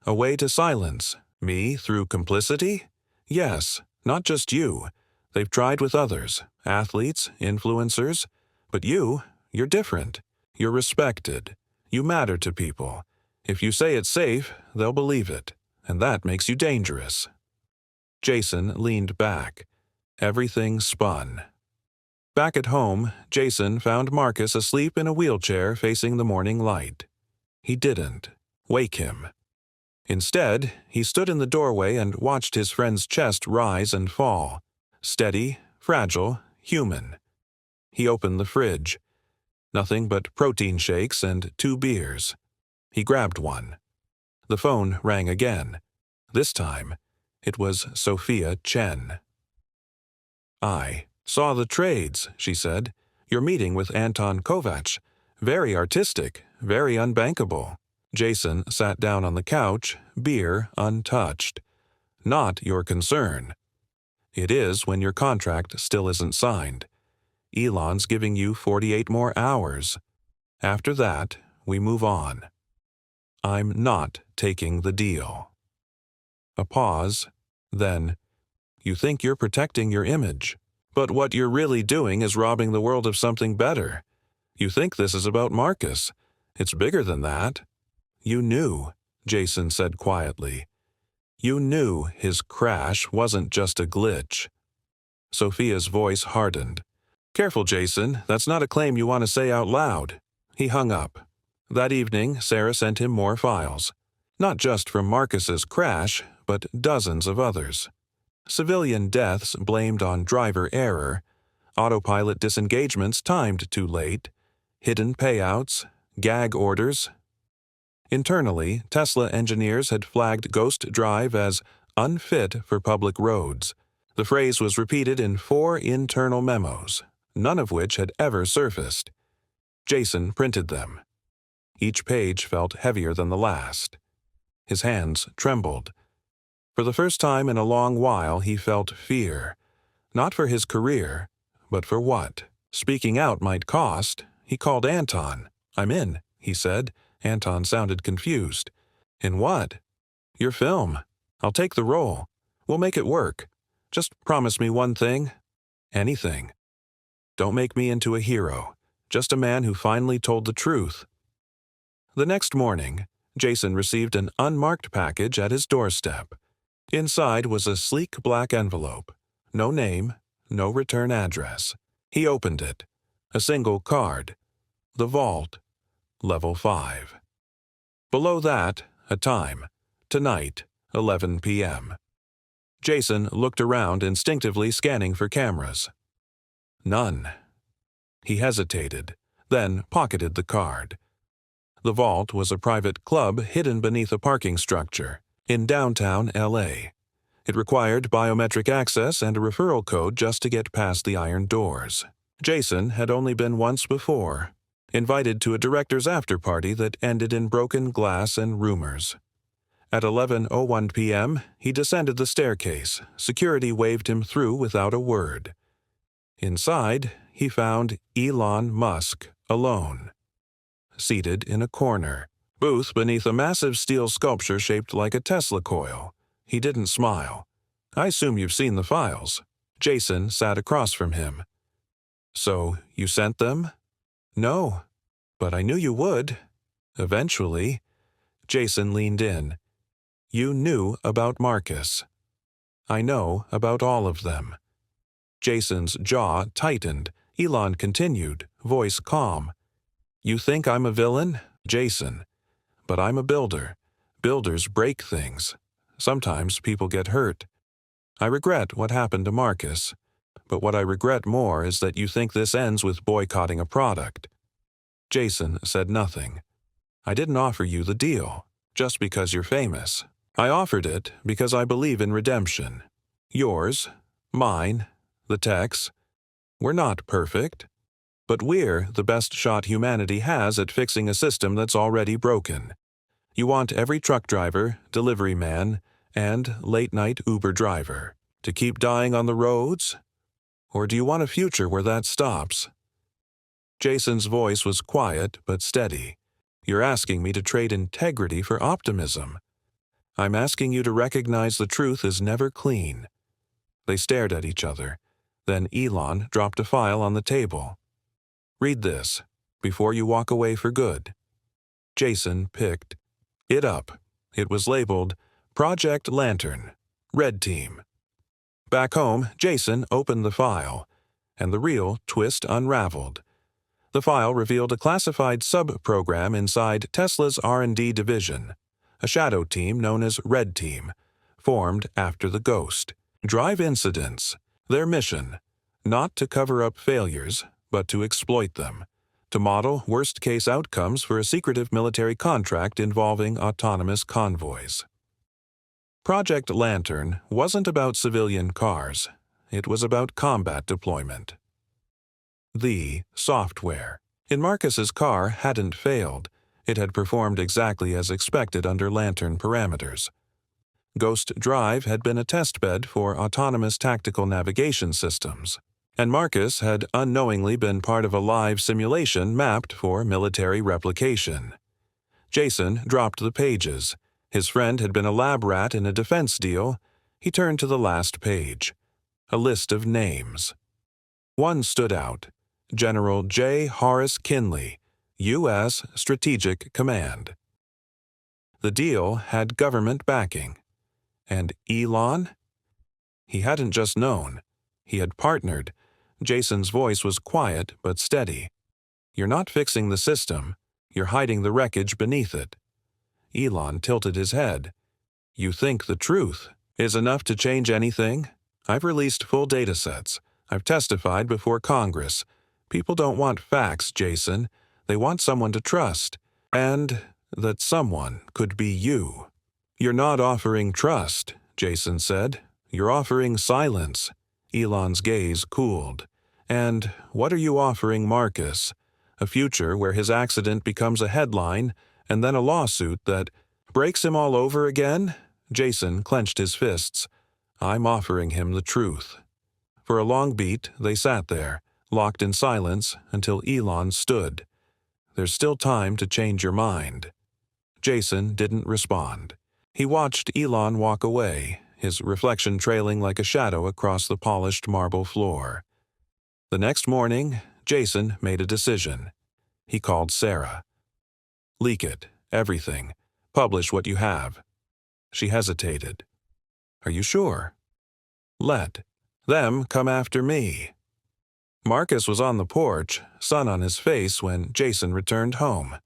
A way to silence me through complicity?" "Yes, not just you. They've tried with others, athletes, influencers. But you're different. You're respected. You matter to people. If you say it's safe, they'll believe it, and that makes you dangerous." Jason leaned back. Everything spun. Back at home, Jason found Marcus asleep in a wheelchair facing the morning light. He didn't wake him. Instead, he stood in the doorway and watched his friend's chest rise and fall. Steady, fragile, human. He opened the fridge. Nothing but protein shakes and 2 beers. He grabbed one. The phone rang again. This time, it was Sophia Chen. "I saw the trades," she said. "You're meeting with Anton Kovacs. Very artistic, very unbankable." Jason sat down on the couch, beer untouched. "Not your concern. It is when your contract still isn't signed. Elon's giving you 48 more hours. After that, we move on. I'm not taking the deal." A pause, then, "You think you're protecting your image, but what you're really doing is robbing the world of something better. You think this is about Marcus. It's bigger than that." "You knew," Jason said quietly. "You knew his crash wasn't just a glitch." Sophia's voice hardened. "Careful, Jason, that's not a claim you want to say out loud." He hung up. That evening, Sarah sent him more files. Not just from Marcus's crash, but dozens of others. Civilian deaths blamed on driver error, autopilot disengagements timed too late, hidden payouts, gag orders. Internally, Tesla engineers had flagged Ghost Drive as unfit for public roads. The phrase was repeated in 4 internal memos, none of which had ever surfaced. Jason printed them. Each page felt heavier than the last. His hands trembled. For the first time in a long while, he felt fear. Not for his career, but for what speaking out might cost. He called Anton. "I'm in," he said. Anton sounded confused. "In what?" "Your film. I'll take the role. We'll make it work. Just promise me one thing." "Anything. Don't make me into a hero. Just a man who finally told the truth." The next morning, Jason received an unmarked package at his doorstep. Inside was a sleek black envelope. No name, no return address. He opened it. A single card. The vault. Level 5. Below that, a time. Tonight, 11 p.m. Jason looked around, instinctively scanning for cameras. None. He hesitated, then pocketed the card. The vault was a private club hidden beneath a parking structure in downtown L.A. It required biometric access and a referral code just to get past the iron doors. Jason had only been once before, invited to a director's after-party that ended in broken glass and rumors. At 11:01 p.m., he descended the staircase. Security waved him through without a word. Inside, he found Elon Musk alone, seated in a corner, booth beneath a massive steel sculpture shaped like a Tesla coil. He didn't smile. "I assume you've seen the files." Jason sat across from him. "So, you sent them?" "No, but I knew you would. Eventually." Jason leaned in. "You knew about Marcus." "I know about all of them." Jason's jaw tightened. Elon continued, voice calm. "You think I'm a villain, Jason, but I'm a builder. Builders break things. Sometimes people get hurt. I regret what happened to Marcus, but what I regret more is that you think this ends with boycotting a product." Jason said nothing. "I didn't offer you the deal, just because you're famous. I offered it because I believe in redemption. Yours, mine, the tech's. We're not perfect, but we're the best shot humanity has at fixing a system that's already broken. You want every truck driver, delivery man, and late-night Uber driver to keep dying on the roads? Or do you want a future where that stops?" Jason's voice was quiet but steady. "You're asking me to trade integrity for optimism. I'm asking you to recognize the truth is never clean." They stared at each other. Then Elon dropped a file on the table. "Read this, before you walk away for good." Jason picked it up. It was labeled Project Lantern, Red Team. Back home, Jason opened the file, and the real twist unraveled. The file revealed a classified sub-program inside Tesla's R&D division, a shadow team known as Red Team, formed after the Ghost. Drive incidents. Their mission: not to cover up failures, but to exploit them, to model worst-case outcomes for a secretive military contract involving autonomous convoys. Project Lantern wasn't about civilian cars. It was about combat deployment. The software in Marcus's car hadn't failed. It had performed exactly as expected under Lantern parameters. Ghost Drive had been a testbed for autonomous tactical navigation systems, and Marcus had unknowingly been part of a live simulation mapped for military replication. Jason dropped the pages. His friend had been a lab rat in a defense deal. He turned to the last page. A list of names. One stood out: General J. Horace Kinley, U.S. Strategic Command. The deal had government backing. And Elon? He hadn't just known. He had partnered. Jason's voice was quiet but steady. "You're not fixing the system. You're hiding the wreckage beneath it." Elon tilted his head. "You think the truth is enough to change anything? I've released full datasets. I've testified before Congress. People don't want facts, Jason. They want someone to trust. And that someone could be you." "You're not offering trust," Jason said. "You're offering silence." Elon's gaze cooled. "And what are you offering Marcus? A future where his accident becomes a headline, and then a lawsuit that breaks him all over again?" Jason clenched his fists. "I'm offering him the truth." For a long beat, they sat there, locked in silence, until Elon stood. "There's still time to change your mind." Jason didn't respond. He watched Elon walk away, his reflection trailing like a shadow across the polished marble floor. The next morning, Jason made a decision. He called Sarah. "Leak it, everything. Publish what you have." She hesitated. "Are you sure?" "Let them come after me." Marcus was on the porch, sun on his face, when Jason returned home.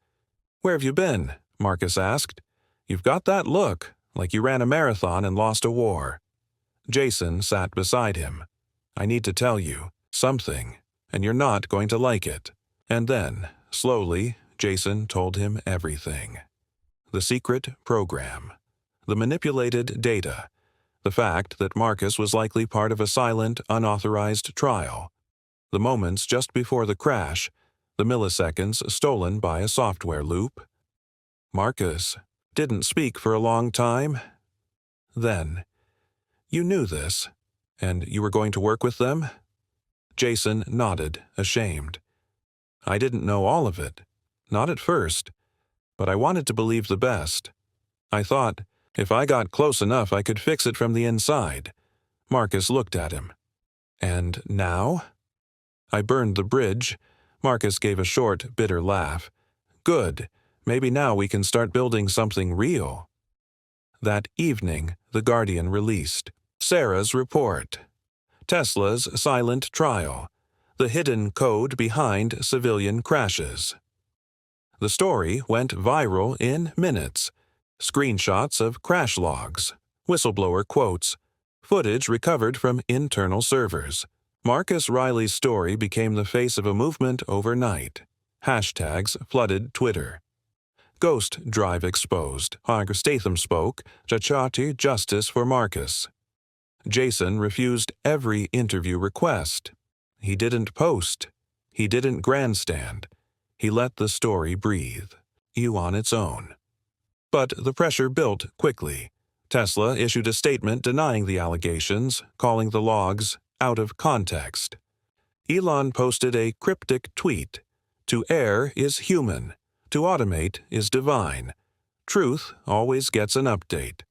"Where have you been?" Marcus asked. "You've got that look, like you ran a marathon and lost a war." Jason sat beside him. "I need to tell you something, and you're not going to like it." And then, slowly, Jason told him everything. The secret program. The manipulated data. The fact that Marcus was likely part of a silent, unauthorized trial. The moments just before the crash. The milliseconds stolen by a software loop. Marcus didn't speak for a long time. Then, "You knew this, and you were going to work with them?" Jason nodded, ashamed. "I didn't know all of it. Not at first. But I wanted to believe the best. I thought, if I got close enough I could fix it from the inside." Marcus looked at him. "And now?" "I burned the bridge." Marcus gave a short, bitter laugh. "Good. Maybe now we can start building something real." That evening, The Guardian released Sarah's report. Tesla's silent trial. The hidden code behind civilian crashes. The story went viral in minutes. Screenshots of crash logs, whistleblower quotes, footage recovered from internal servers. Marcus Riley's story became the face of a movement overnight. Hashtags flooded Twitter. Ghost Drive exposed. Statham spoke. Chachati justice for Marcus. Jason refused every interview request. He didn't post. He didn't grandstand. He let the story breathe. You on its own. But the pressure built quickly. Tesla issued a statement denying the allegations, calling the logs out of context. Elon posted a cryptic tweet. To err is human. To automate is divine. Truth always gets an update.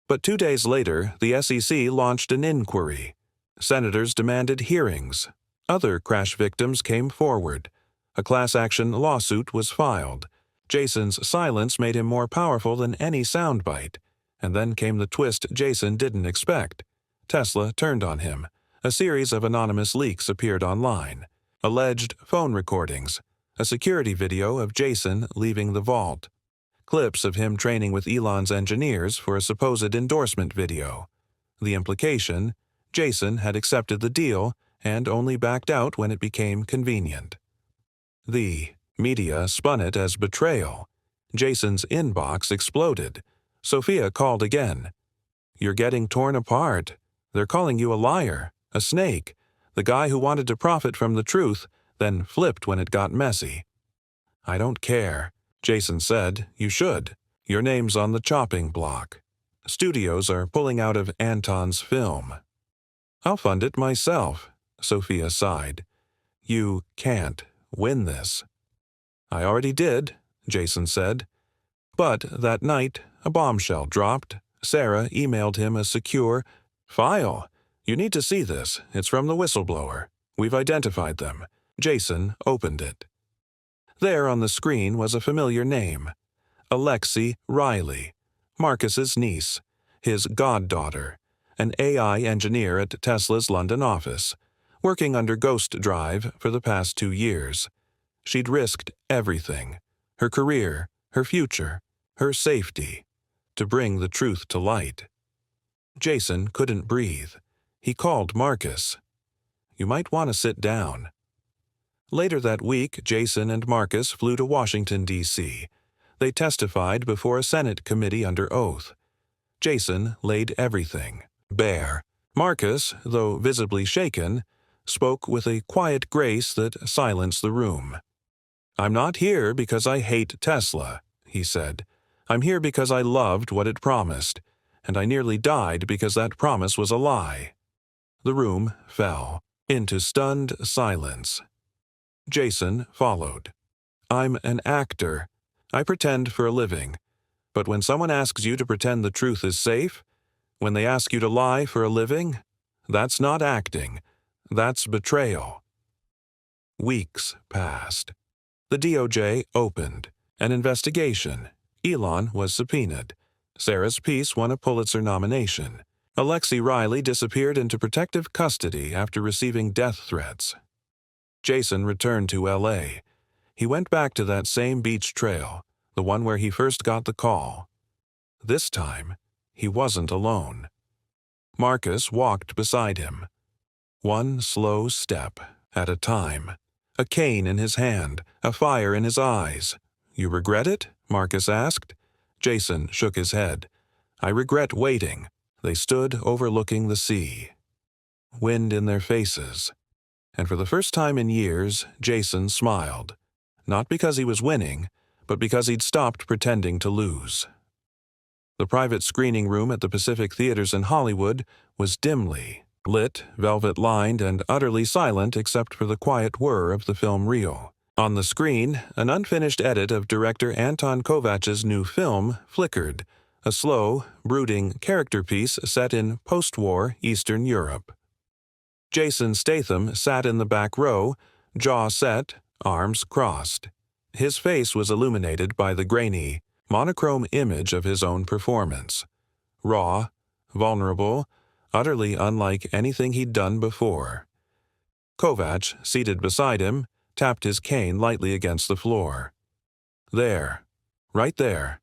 But 2 days later, the SEC launched an inquiry. Senators demanded hearings. Other crash victims came forward. A class-action lawsuit was filed. Jason's silence made him more powerful than any soundbite. And then came the twist Jason didn't expect. Tesla turned on him. A series of anonymous leaks appeared online. Alleged phone recordings. A security video of Jason leaving the vault. Clips of him training with Elon's engineers for a supposed endorsement video. The implication: Jason had accepted the deal and only backed out when it became convenient. The media spun it as betrayal. Jason's inbox exploded. Sophia called again. "You're getting torn apart. They're calling you a liar, a snake, the guy who wanted to profit from the truth, then flipped when it got messy." "I don't care," Jason said. "You should. Your name's on the chopping block. Studios are pulling out of Anton's film." "I'll fund it myself," Sophia sighed. "You can't win this." "I already did," Jason said. But that night, a bombshell dropped. Sarah emailed him a secure file. "You need to see this. It's from the whistleblower. We've identified them." Jason opened it. There on the screen was a familiar name. Alexi Riley, Marcus's niece, his goddaughter, an AI engineer at Tesla's London office, working under Ghost Drive for the past 2 years. She'd risked everything: her career, her future, her safety, to bring the truth to light. Jason couldn't breathe. He called Marcus. "You might want to sit down." Later that week, Jason and Marcus flew to Washington, D.C. They testified before a Senate committee under oath. Jason laid everything bare. Marcus, though visibly shaken, spoke with a quiet grace that silenced the room. "I'm not here because I hate Tesla," he said. "I'm here because I loved what it promised, and I nearly died because that promise was a lie." The room fell into stunned silence. Jason followed. "I'm an actor. I pretend for a living. But when someone asks you to pretend the truth is safe, when they ask you to lie for a living, that's not acting. That's betrayal." Weeks passed. The DOJ opened an investigation. Elon was subpoenaed. Sarah's piece won a Pulitzer nomination. Alexi Riley disappeared into protective custody after receiving death threats. Jason returned to L.A. He went back to that same beach trail, the one where he first got the call. This time, he wasn't alone. Marcus walked beside him. One slow step at a time. A cane in his hand, a fire in his eyes. "You regret it?" Marcus asked. Jason shook his head. "I regret waiting." They stood overlooking the sea. Wind in their faces. And for the first time in years, Jason smiled. Not because he was winning, but because he'd stopped pretending to lose. The private screening room at the Pacific Theaters in Hollywood was dimly lit, velvet-lined, and utterly silent except for the quiet whir of the film reel. On the screen, an unfinished edit of director Anton Kovach's new film flickered, a slow, brooding character piece set in post-war Eastern Europe. Jason Statham sat in the back row, jaw set, arms crossed. His face was illuminated by the grainy, monochrome image of his own performance. Raw, vulnerable, utterly unlike anything he'd done before. Kovach, seated beside him, tapped his cane lightly against the floor. "There. Right there.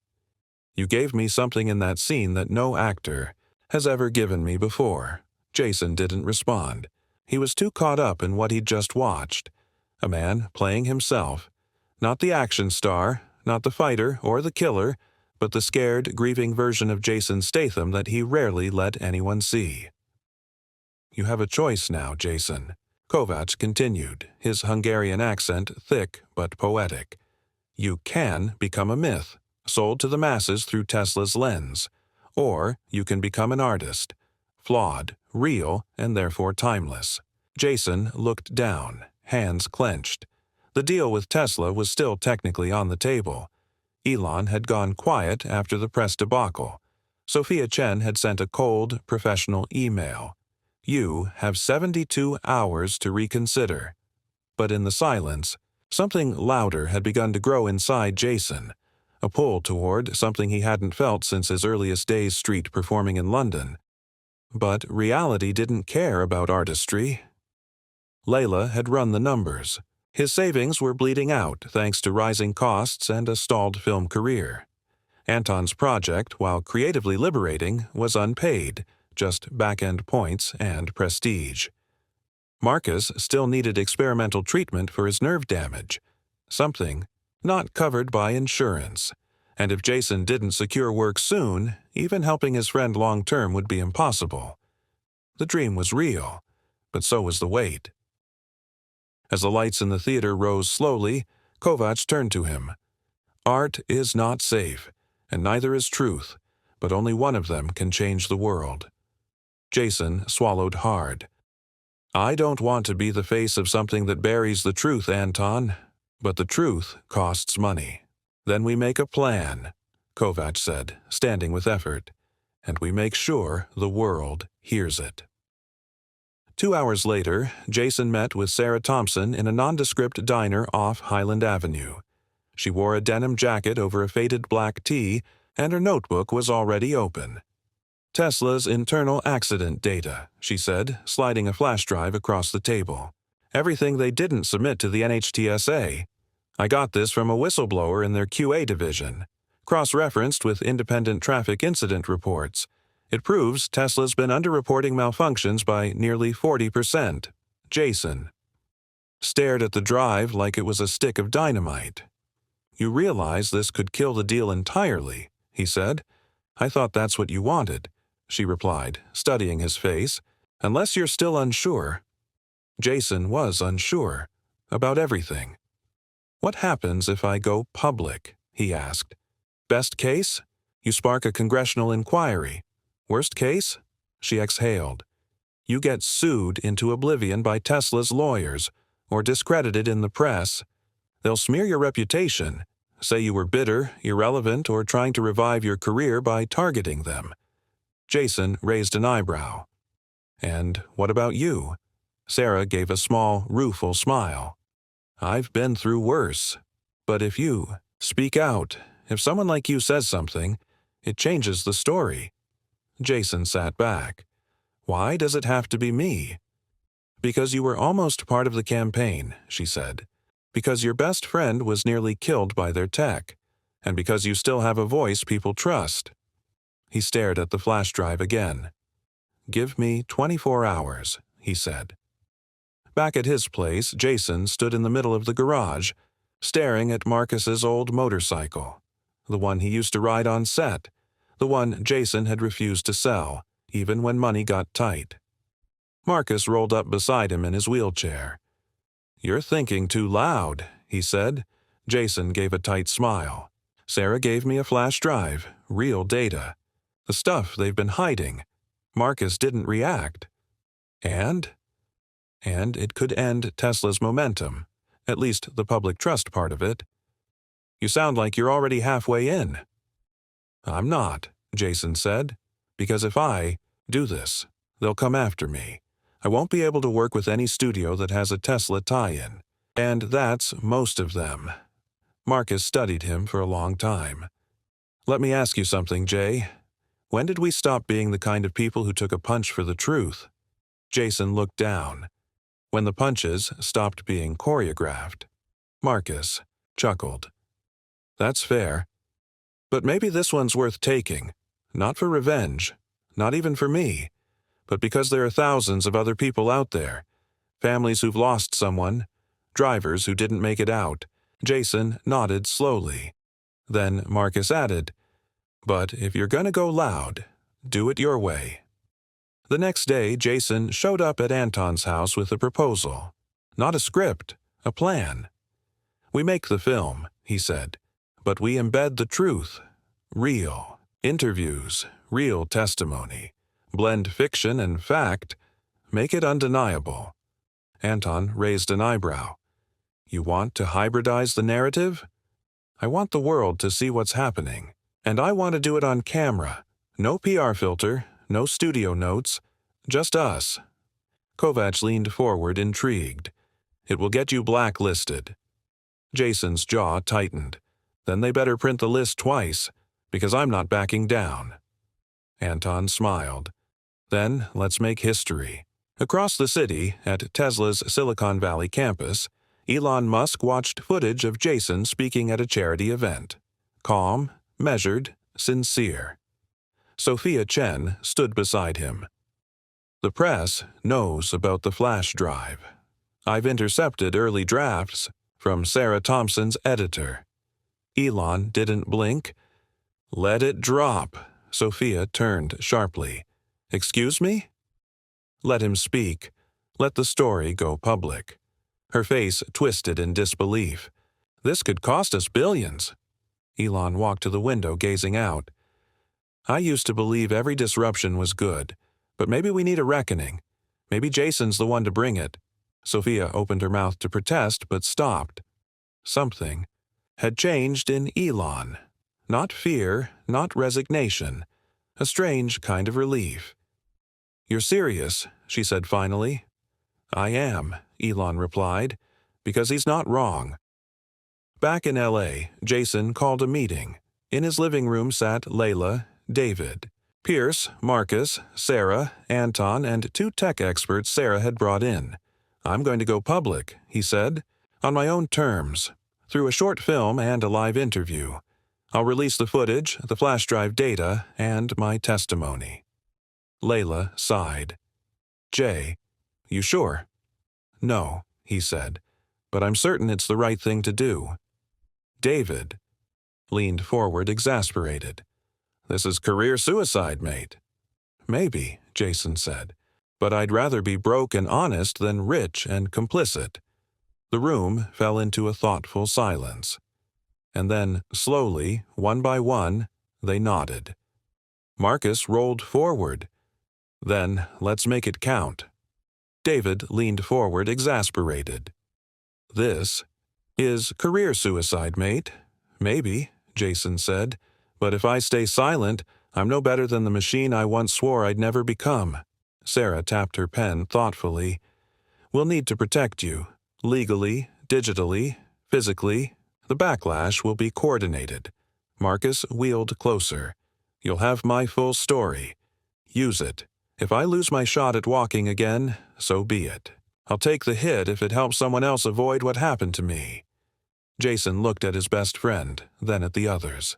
You gave me something in that scene that no actor has ever given me before." Jason didn't respond. He was too caught up in what he'd just watched. A man playing himself. Not the action star, not the fighter or the killer, but the scared, grieving version of Jason Statham that he rarely let anyone see. "You have a choice now, Jason," Kovach continued, his Hungarian accent thick but poetic. "You can become a myth, sold to the masses through Tesla's lens. Or you can become an artist, flawed, real, and therefore timeless." Jason looked down, hands clenched. The deal with Tesla was still technically on the table. Elon had gone quiet after the press debacle. Sophia Chen had sent a cold, professional email. "You have 72 hours to reconsider." But in the silence, something louder had begun to grow inside Jason, a pull toward something he hadn't felt since his earliest days street performing in London. But reality didn't care about artistry. Layla had run the numbers. His savings were bleeding out thanks to rising costs and a stalled film career. Anton's project, while creatively liberating, was unpaid, just back-end points and prestige. Marcus still needed experimental treatment for his nerve damage, something not covered by insurance. And if Jason didn't secure work soon, even helping his friend long-term would be impossible. The dream was real, but so was the weight. As the lights in the theater rose slowly, Kovacs turned to him. "Art is not safe, and neither is truth, but only one of them can change the world." Jason swallowed hard. "I don't want to be the face of something that buries the truth, Anton, but the truth costs money." "Then we make a plan," Kovacs said, standing with effort, "and we make sure the world hears it." 2 hours later, Jason met with Sarah Thompson in a nondescript diner off Highland Avenue. She wore a denim jacket over a faded black tee, and her notebook was already open. "Tesla's internal accident data," she said, sliding a flash drive across the table. "Everything they didn't submit to the NHTSA. I got this from a whistleblower in their QA division. Cross-referenced with independent traffic incident reports. It proves Tesla's been underreporting malfunctions by nearly 40%. Jason stared at the drive like it was a stick of dynamite. "You realize this could kill the deal entirely," he said. "I thought that's what you wanted," she replied, studying his face. "Unless you're still unsure." Jason was unsure about everything. "What happens if I go public?" he asked. "Best case? You spark a congressional inquiry. Worst case?" She exhaled. "You get sued into oblivion by Tesla's lawyers, or discredited in the press. They'll smear your reputation, say you were bitter, irrelevant, or trying to revive your career by targeting them." Jason raised an eyebrow. "And what about you?" Sarah gave a small, rueful smile. "I've been through worse. But if you speak out, if someone like you says something, it changes the story." Jason sat back. "Why does it have to be me?" "Because you were almost part of the campaign," she said. "Because your best friend was nearly killed by their tech. And because you still have a voice people trust." He stared at the flash drive again. "Give me 24 hours," he said. Back at his place, Jason stood in the middle of the garage, staring at Marcus's old motorcycle, the one he used to ride on set, the one Jason had refused to sell, even when money got tight. Marcus rolled up beside him in his wheelchair. "You're thinking too loud," he said. Jason gave a tight smile. "Sarah gave me a flash drive, real data. The stuff they've been hiding. Marcus didn't react. And it could end Tesla's momentum, at least the public trust part of it." "You sound like you're already halfway in." "I'm not," Jason said, "because if I do this, they'll come after me. I won't be able to work with any studio that has a Tesla tie-in. And that's most of them." Marcus studied him for a long time. "Let me ask you something, Jay. When did we stop being the kind of people who took a punch for the truth?" Jason looked down. "When the punches stopped being choreographed." Marcus chuckled. "That's fair. But maybe this one's worth taking. Not for revenge, not even for me, but because there are thousands of other people out there. Families who've lost someone, drivers who didn't make it out." Jason nodded slowly. Then Marcus added, "But if you're gonna go loud, do it your way." The next day, Jason showed up at Anton's house with a proposal. Not a script, a plan. "We make the film," he said, "but we embed the truth. Real interviews, real testimony. Blend fiction and fact. Make it undeniable." Anton raised an eyebrow. You want to hybridize the narrative? I want the world to see what's happening, and I want to do it on camera. No PR filter, no studio notes, just us. Kovacs leaned forward, intrigued. It will get you blacklisted. Jason's jaw tightened. Then they better print the list twice, because I'm not backing down. Anton smiled. Then let's make history. Across the city, at Tesla's Silicon Valley campus, Elon Musk watched footage of Jason speaking at a charity event. Calm, measured, sincere. Sophia Chen stood beside him. The press knows about the flash drive. I've intercepted early drafts from Sarah Thompson's editor. Elon didn't blink. Let it drop. Sophia turned sharply. Excuse me? Let him speak. Let the story go public. Her face twisted in disbelief. This could cost us billions. Elon walked to the window, gazing out. I used to believe every disruption was good, but maybe we need a reckoning. Maybe Jason's the one to bring it. Sophia opened her mouth to protest, but stopped. Something had changed in Elon. Not fear, not resignation. A strange kind of relief. You're serious, she said finally. I am, Elon replied, because he's not wrong. Back in L.A., Jason called a meeting. In his living room sat Layla, David, Pierce, Marcus, Sarah, Anton, and 2 tech experts Sarah had brought in. I'm going to go public, he said, on my own terms, through a short film and a live interview. I'll release the footage, the flash drive data, and my testimony. Layla sighed. Jay, you sure? No, he said, but I'm certain it's the right thing to do. David leaned forward, exasperated. This is career suicide, mate. Maybe, Jason said, but I'd rather be broke and honest than rich and complicit. The room fell into a thoughtful silence. And then, slowly, one by one, they nodded. Marcus rolled forward. Then, let's make it count. David leaned forward, exasperated. This is career suicide, mate. Maybe, Jason said, but if I stay silent, I'm no better than the machine I once swore I'd never become. Sarah tapped her pen thoughtfully. We'll need to protect you. Legally, digitally, physically. The backlash will be coordinated. Marcus wheeled closer. You'll have my full story. Use it. If I lose my shot at walking again, so be it. I'll take the hit if it helps someone else avoid what happened to me. Jason looked at his best friend, then at the others.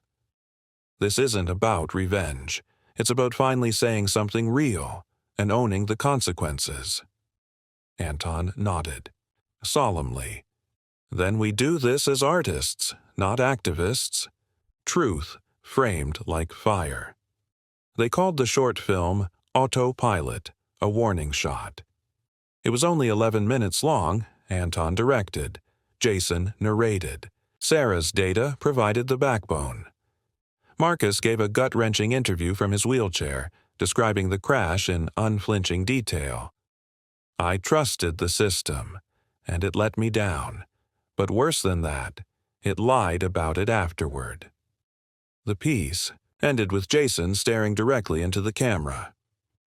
This isn't about revenge. It's about finally saying something real and owning the consequences. Anton nodded, solemnly. Then we do this as artists, not activists. Truth framed like fire. They called the short film Autopilot, a warning shot. It was only 11 minutes long. Anton directed. Jason narrated. Sarah's data provided the backbone. Marcus gave a gut-wrenching interview from his wheelchair, describing the crash in unflinching detail. I trusted the system, and it let me down. But worse than that, it lied about it afterward. The piece ended with Jason staring directly into the camera.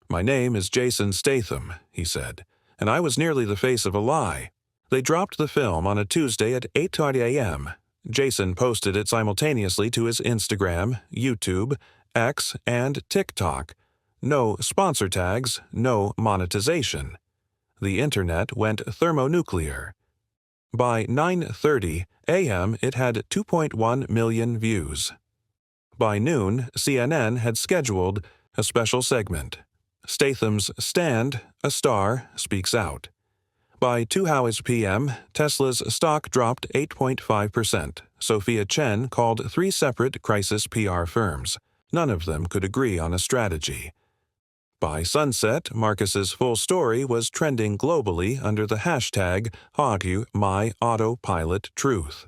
My name is Jason Statham, he said, and I was nearly the face of a lie. They dropped the film on a Tuesday at 8:30 a.m. Jason posted it simultaneously to his Instagram, YouTube, X, and TikTok. No sponsor tags, no monetization. The internet went thermonuclear. By 9:30 a.m., it had 2.1 million views. By noon, CNN had scheduled a special segment. Statham's Stand, a Star, Speaks Out. By 2:00 p.m., Tesla's stock dropped 8.5%. Sophia Chen called 3 separate crisis PR firms. None of them could agree on a strategy. By sunset, Marcus's full story was trending globally under the hashtag #MyAutopilotTruth.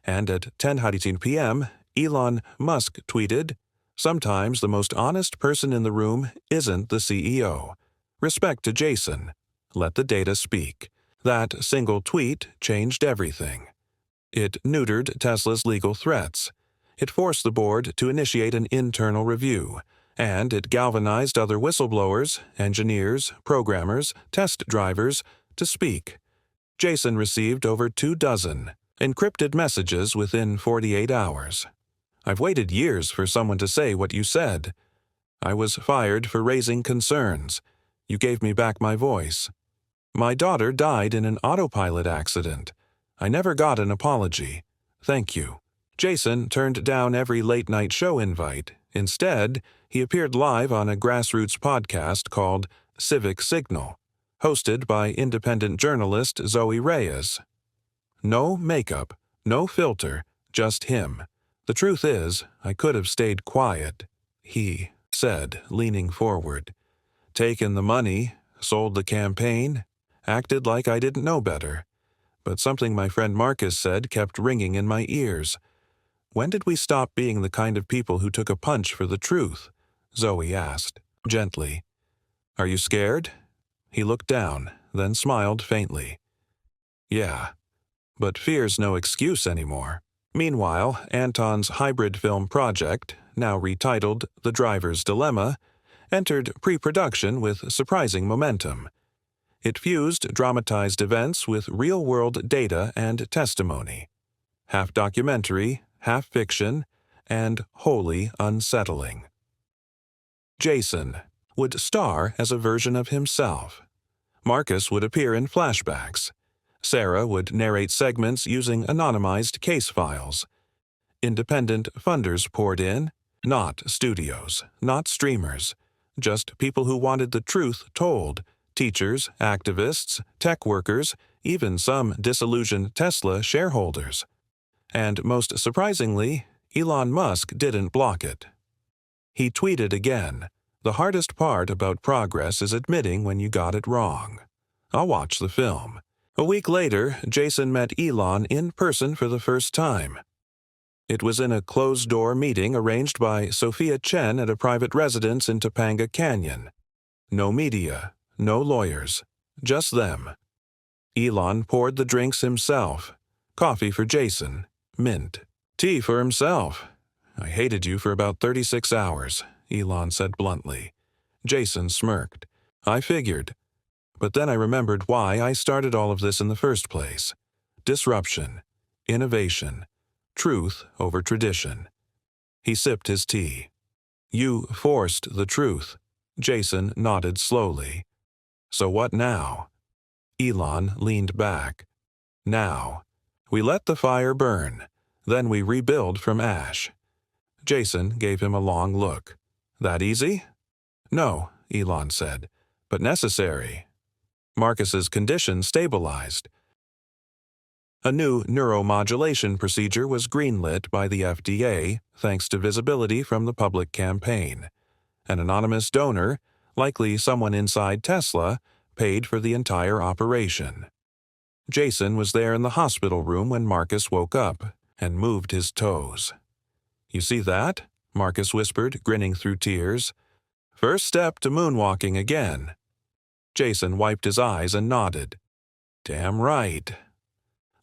And at 10:18 p.m., Elon Musk tweeted, Sometimes the most honest person in the room isn't the CEO. Respect to Jason. Let the data speak. That single tweet changed everything. It neutered Tesla's legal threats. It forced the board to initiate an internal review, and it galvanized other whistleblowers, engineers, programmers, test drivers to speak. Jason received over 24 encrypted messages within 48 hours. I've waited years for someone to say what you said. I was fired for raising concerns. You gave me back my voice. My daughter died in an autopilot accident. I never got an apology. Thank you. Jason turned down every late-night show invite. Instead, he appeared live on a grassroots podcast called Civic Signal, hosted by independent journalist Zoe Reyes. No makeup, no filter, just him. The truth is, I could have stayed quiet, he said, leaning forward. Taken the money, sold the campaign, acted like I didn't know better. But something my friend Marcus said kept ringing in my ears. When did we stop being the kind of people who took a punch for the truth? Zoe asked, gently. Are you scared? He looked down, then smiled faintly. Yeah, but fear's no excuse anymore. Meanwhile, Anton's hybrid film project, now retitled The Driver's Dilemma, entered pre-production with surprising momentum. It fused dramatized events with real-world data and testimony. Half documentary, half fiction, and wholly unsettling. Jason would star as a version of himself. Marcus would appear in flashbacks. Sarah would narrate segments using anonymized case files. Independent funders poured in, not studios, not streamers, just people who wanted the truth told. Teachers, activists, tech workers, even some disillusioned Tesla shareholders. And most surprisingly, Elon Musk didn't block it. He tweeted again, "The hardest part about progress is admitting when you got it wrong. I'll watch the film." A week later, Jason met Elon in person for the first time. It was in a closed-door meeting arranged by Sophia Chen at a private residence in Topanga Canyon. No media. No lawyers, just them. Elon poured the drinks himself. Coffee for Jason, mint. Tea for himself. I hated you for about 36 hours, Elon said bluntly. Jason smirked. I figured. But then I remembered why I started all of this in the first place. Disruption, innovation, truth over tradition. He sipped his tea. You forced the truth. Jason nodded slowly. So what now? Elon leaned back. Now. We let the fire burn. Then we rebuild from ash. Jason gave him a long look. That easy? No, Elon said, but necessary. Marcus's condition stabilized. A new neuromodulation procedure was greenlit by the FDA thanks to visibility from the public campaign. An anonymous donor, likely someone inside Tesla, paid for the entire operation. Jason was there in the hospital room when Marcus woke up and moved his toes. You see that? Marcus whispered, grinning through tears. First step to moonwalking again. Jason wiped his eyes and nodded. Damn right.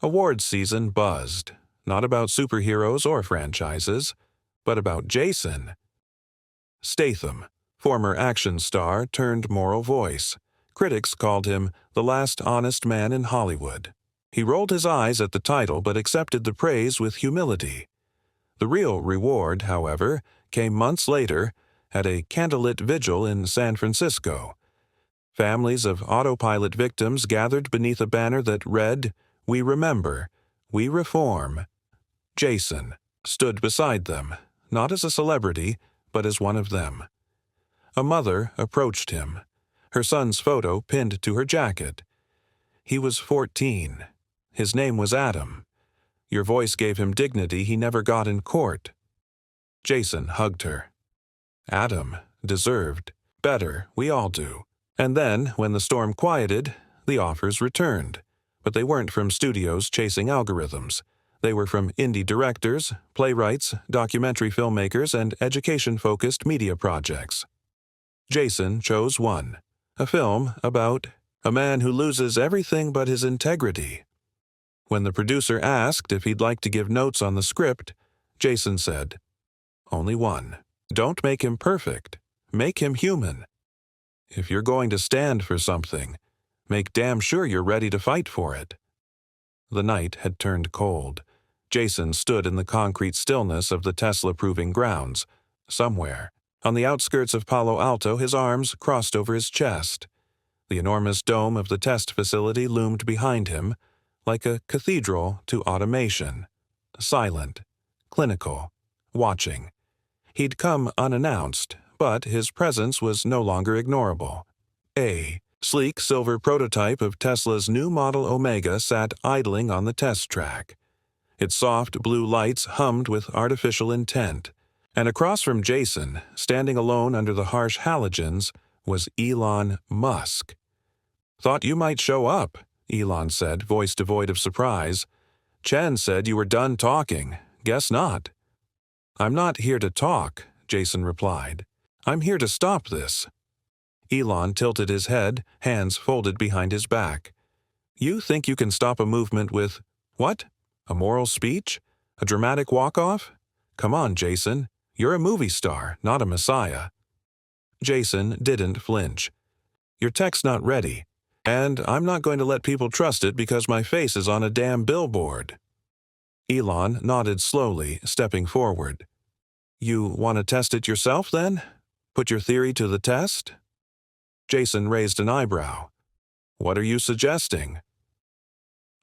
Awards season buzzed, not about superheroes or franchises, but about Jason. Statham, former action star turned moral voice. Critics called him the last honest man in Hollywood. He rolled his eyes at the title but accepted the praise with humility. The real reward, however, came months later at a candlelit vigil in San Francisco. Families of autopilot victims gathered beneath a banner that read, "We remember, we reform." Jason stood beside them, not as a celebrity, but as one of them. A mother approached him, her son's photo pinned to her jacket. He was 14. His name was Adam. Your voice gave him dignity he never got in court. Jason hugged her. Adam deserved better, we all do. And then, when the storm quieted, the offers returned. But they weren't from studios chasing algorithms. They were from indie directors, playwrights, documentary filmmakers, and education-focused media projects. Jason chose one, a film about A man who loses everything but his integrity. When the producer asked if he'd like to give notes on the script, Jason said, "Only one. Don't make him perfect. Make him human. If you're going to stand for something, make damn sure you're ready to fight for it." The night had turned cold. Jason stood in the concrete stillness of the Tesla-proving grounds. Somewhere, on the outskirts of Palo Alto, his arms crossed over his chest. The enormous dome of the test facility loomed behind him, like a cathedral to automation. Silent, clinical, watching. He'd come unannounced, but his presence was no longer ignorable. A sleek silver prototype of Tesla's new Model Omega sat idling on the test track. Its soft blue lights hummed with artificial intent, and across from Jason, standing alone under the harsh halogens, was Elon Musk. "Thought you might show up," Elon said, voice devoid of surprise. "Chen said you were done talking. Guess not." "I'm not here to talk," Jason replied. "I'm here to stop this." Elon tilted his head, hands folded behind his back. "You think you can stop a movement with, what? A moral speech? A dramatic walk-off? Come on, Jason. You're a movie star, not a messiah." Jason didn't flinch. "Your tech's not ready, and I'm not going to let people trust it because my face is on a damn billboard." Elon nodded slowly, stepping forward. "You want to test it yourself, then? Put your theory to the test?" Jason raised an eyebrow. "What are you suggesting?"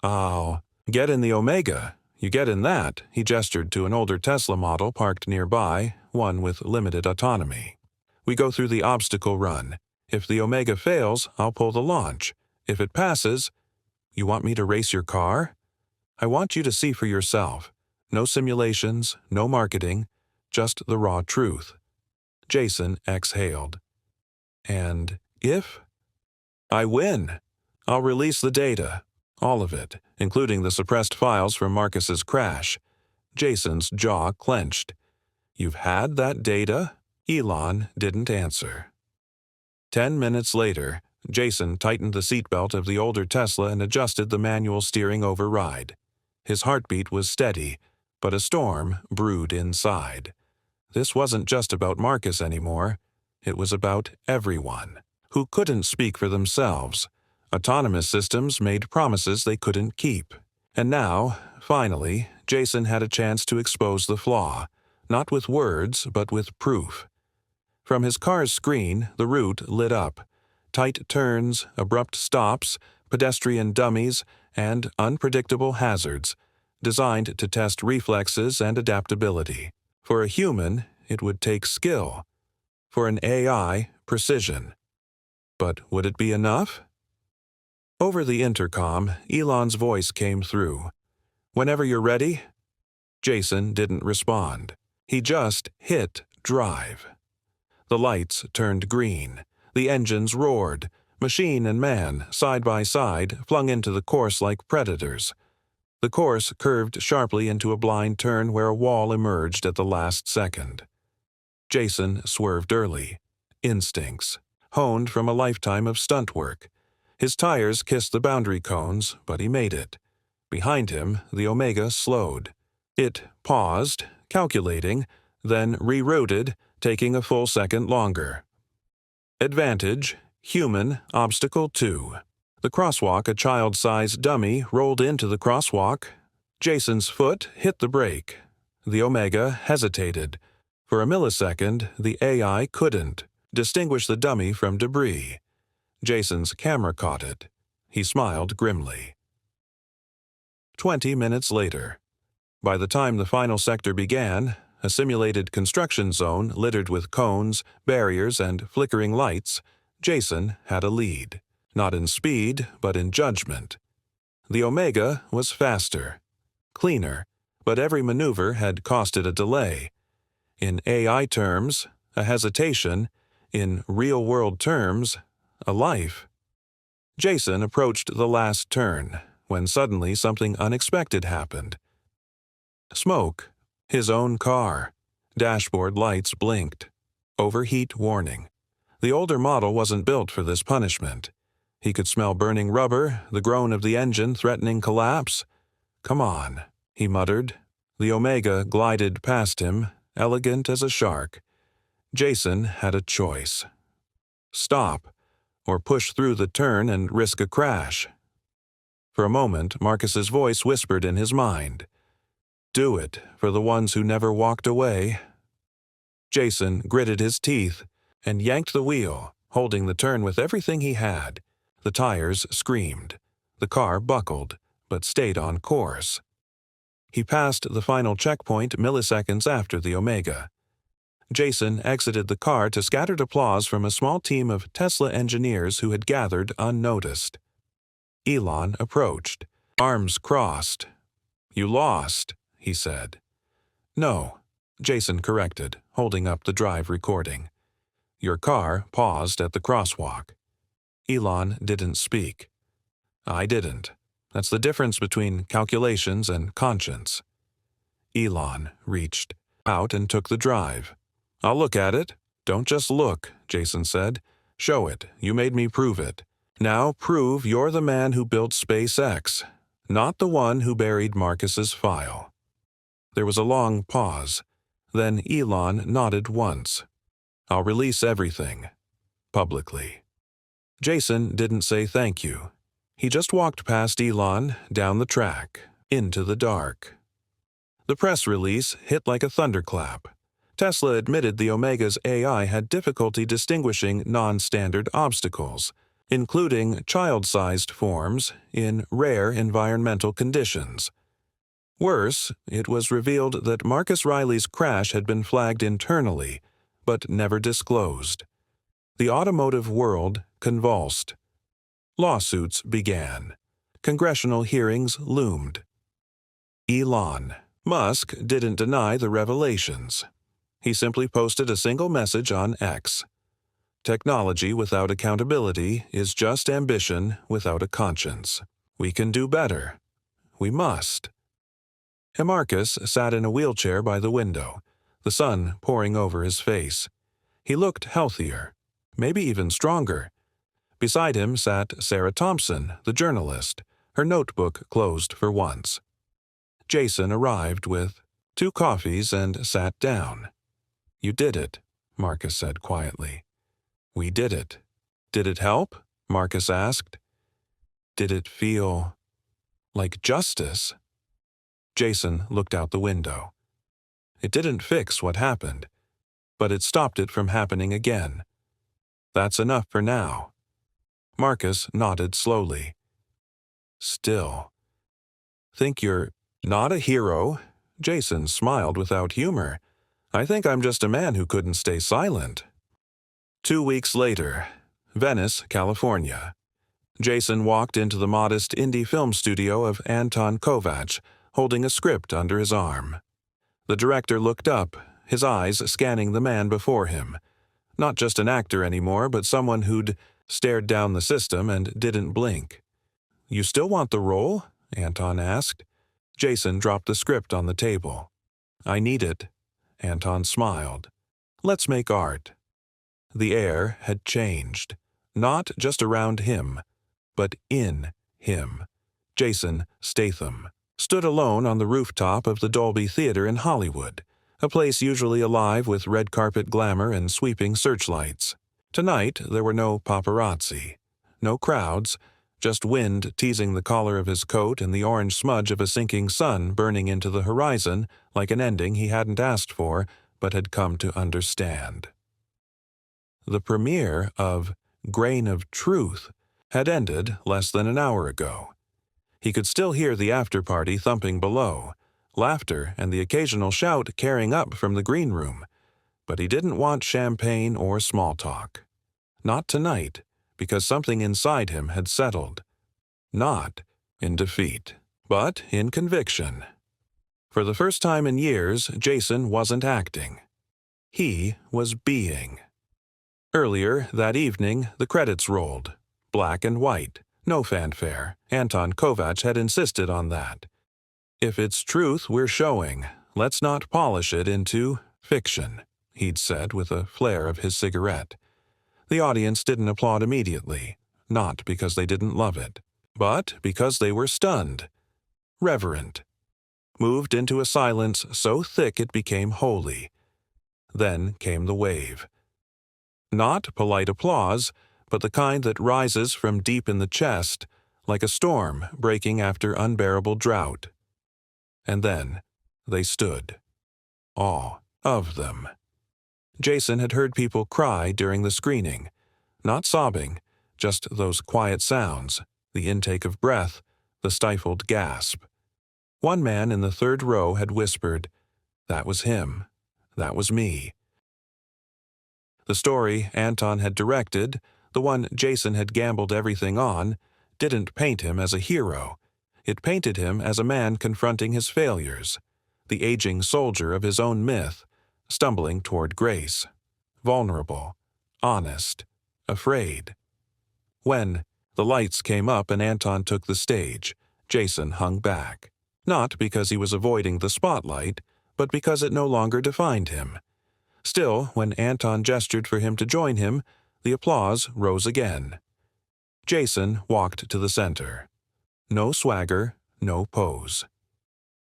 "Oh, get in the Omega. You get in that," he gestured to an older Tesla model parked nearby, one with limited autonomy. "We go through the obstacle run. If the Omega fails, I'll pull the launch. If it passes, you want me to race your car? I want you to see for yourself. No simulations, no marketing, just the raw truth." Jason exhaled. "And if I win, I'll release the data. All of it, including the suppressed files from Marcus's crash." Jason's jaw clenched. "You've had that data?" Elon didn't answer. 10 minutes later, Jason tightened the seatbelt of the older Tesla and adjusted the manual steering override. His heartbeat was steady, but a storm brewed inside. This wasn't just about Marcus anymore. It was about everyone who couldn't speak for themselves. Autonomous systems made promises they couldn't keep. And now, finally, Jason had a chance to expose the flaw, not with words, but with proof. From his car's screen, the route lit up. Tight turns, abrupt stops, pedestrian dummies, and unpredictable hazards, designed to test reflexes and adaptability. For a human, it would take skill. For an AI, precision. But would it be enough? Over the intercom, Elon's voice came through. "Whenever you're ready." Jason didn't respond. He just hit drive. The lights turned green. The engines roared. Machine and man, side by side, flung into the course like predators. The course curved sharply into a blind turn where a wall emerged at the last second. Jason swerved early. Instincts, honed from a lifetime of stunt work. His tires kissed the boundary cones, but he made it. Behind him, the Omega slowed. It paused, calculating, then rerouted, taking a full second longer. Advantage, human, obstacle 2. The crosswalk, a child-sized dummy, rolled into the crosswalk. Jason's foot hit the brake. The Omega hesitated. For a millisecond, the AI couldn't distinguish the dummy from debris. Jason's camera caught it. He smiled grimly. 20 minutes later. By the time the final sector began, a simulated construction zone littered with cones, barriers, and flickering lights, Jason had a lead. Not in speed, but in judgment. The Omega was faster, cleaner, but every maneuver had cost it a delay. In AI terms, a hesitation. In real-world terms, a life. Jason approached the last turn, when suddenly something unexpected happened. Smoke. His own car. Dashboard lights blinked. Overheat warning. The older model wasn't built for this punishment. He could smell burning rubber, the groan of the engine threatening collapse. "Come on," he muttered. The Omega glided past him, elegant as a shark. Jason had a choice. Stop, or push through the turn and risk a crash. For a moment, Marcus's voice whispered in his mind. Do it for the ones who never walked away. Jason gritted his teeth and yanked the wheel, holding the turn with everything he had. The tires screamed. The car buckled, but stayed on course. He passed the final checkpoint milliseconds after the Omega. Jason exited the car to scattered applause from a small team of Tesla engineers who had gathered unnoticed. Elon approached, arms crossed. "You lost," he said. "No," Jason corrected, holding up the drive recording. "Your car paused at the crosswalk." Elon didn't speak. "I didn't. That's the difference between calculations and conscience." Elon reached out and took the drive. "I'll look at it." "Don't just look," Jason said. "Show it. You made me prove it. Now prove you're the man who built SpaceX, not the one who buried Marcus's file." There was a long pause. Then Elon nodded once. "I'll release everything. Publicly." Jason didn't say thank you. He just walked past Elon, down the track, into the dark. The press release hit like a thunderclap. Tesla admitted the Omega's AI had difficulty distinguishing non-standard obstacles, including child-sized forms in rare environmental conditions. Worse, it was revealed that Marcus Riley's crash had been flagged internally, but never disclosed. The automotive world convulsed. Lawsuits began. Congressional hearings loomed. Elon Musk didn't deny the revelations. He simply posted a single message on X. "Technology without accountability is just ambition without a conscience. We can do better. We must." Marcus sat in a wheelchair by the window, the sun pouring over his face. He looked healthier, maybe even stronger. Beside him sat Sarah Thompson, the journalist, her notebook closed for once. Jason arrived with 2 coffees and sat down. "You did it," Marcus said quietly. "We did it." "Did it help?" Marcus asked. "Did it feel like justice?" Jason looked out the window. "It didn't fix what happened, but it stopped it from happening again. That's enough for now." Marcus nodded slowly. "Still. Think you're not a hero?" Jason smiled without humor. "I think I'm just a man who couldn't stay silent." 2 weeks later, Venice, California. Jason walked into the modest indie film studio of Anton Kovacs, holding a script under his arm. The director looked up, his eyes scanning the man before him. Not just an actor anymore, but someone who'd stared down the system and didn't blink. "You still want the role?" Anton asked. Jason dropped the script on the table. "I need it." Anton smiled. "Let's make art." The air had changed, not just around him, but in him. Jason Statham stood alone on the rooftop of the Dolby Theater in Hollywood, a place usually alive with red carpet glamour and sweeping searchlights. Tonight there were no paparazzi, no crowds, just wind teasing the collar of his coat and the orange smudge of a sinking sun burning into the horizon like an ending he hadn't asked for but had come to understand. The premiere of Grain of Truth had ended less than an hour ago. He could still hear the after-party thumping below, laughter and the occasional shout carrying up from the green room, but he didn't want champagne or small talk. Not tonight, because something inside him had settled. Not in defeat, but in conviction. For the first time in years, Jason wasn't acting. He was being. Earlier that evening, the credits rolled. Black and white, no fanfare. Anton Kovacs had insisted on that. "If it's truth we're showing, let's not polish it into fiction," he'd said with a flare of his cigarette. The audience didn't applaud immediately. not because they didn't love it, but because they were stunned, reverent, moved into a silence so thick it became holy. Then came the wave. Not polite applause, but the kind that rises from deep in the chest, like a storm breaking after unbearable drought. And then they stood. All of them. Jason had heard people cry during the screening, not sobbing, just those quiet sounds, the intake of breath, the stifled gasp. One man in the third row had whispered, "That was him. That was me." The story Anton had directed, the one Jason had gambled everything on, didn't paint him as a hero. It painted him as a man confronting his failures, the aging soldier of his own myth, stumbling toward grace, vulnerable, honest, afraid. When the lights came up and Anton took the stage, Jason hung back, not because he was avoiding the spotlight, but because it no longer defined him. Still, when Anton gestured for him to join him, the applause rose again. Jason walked to the center. No swagger, no pose.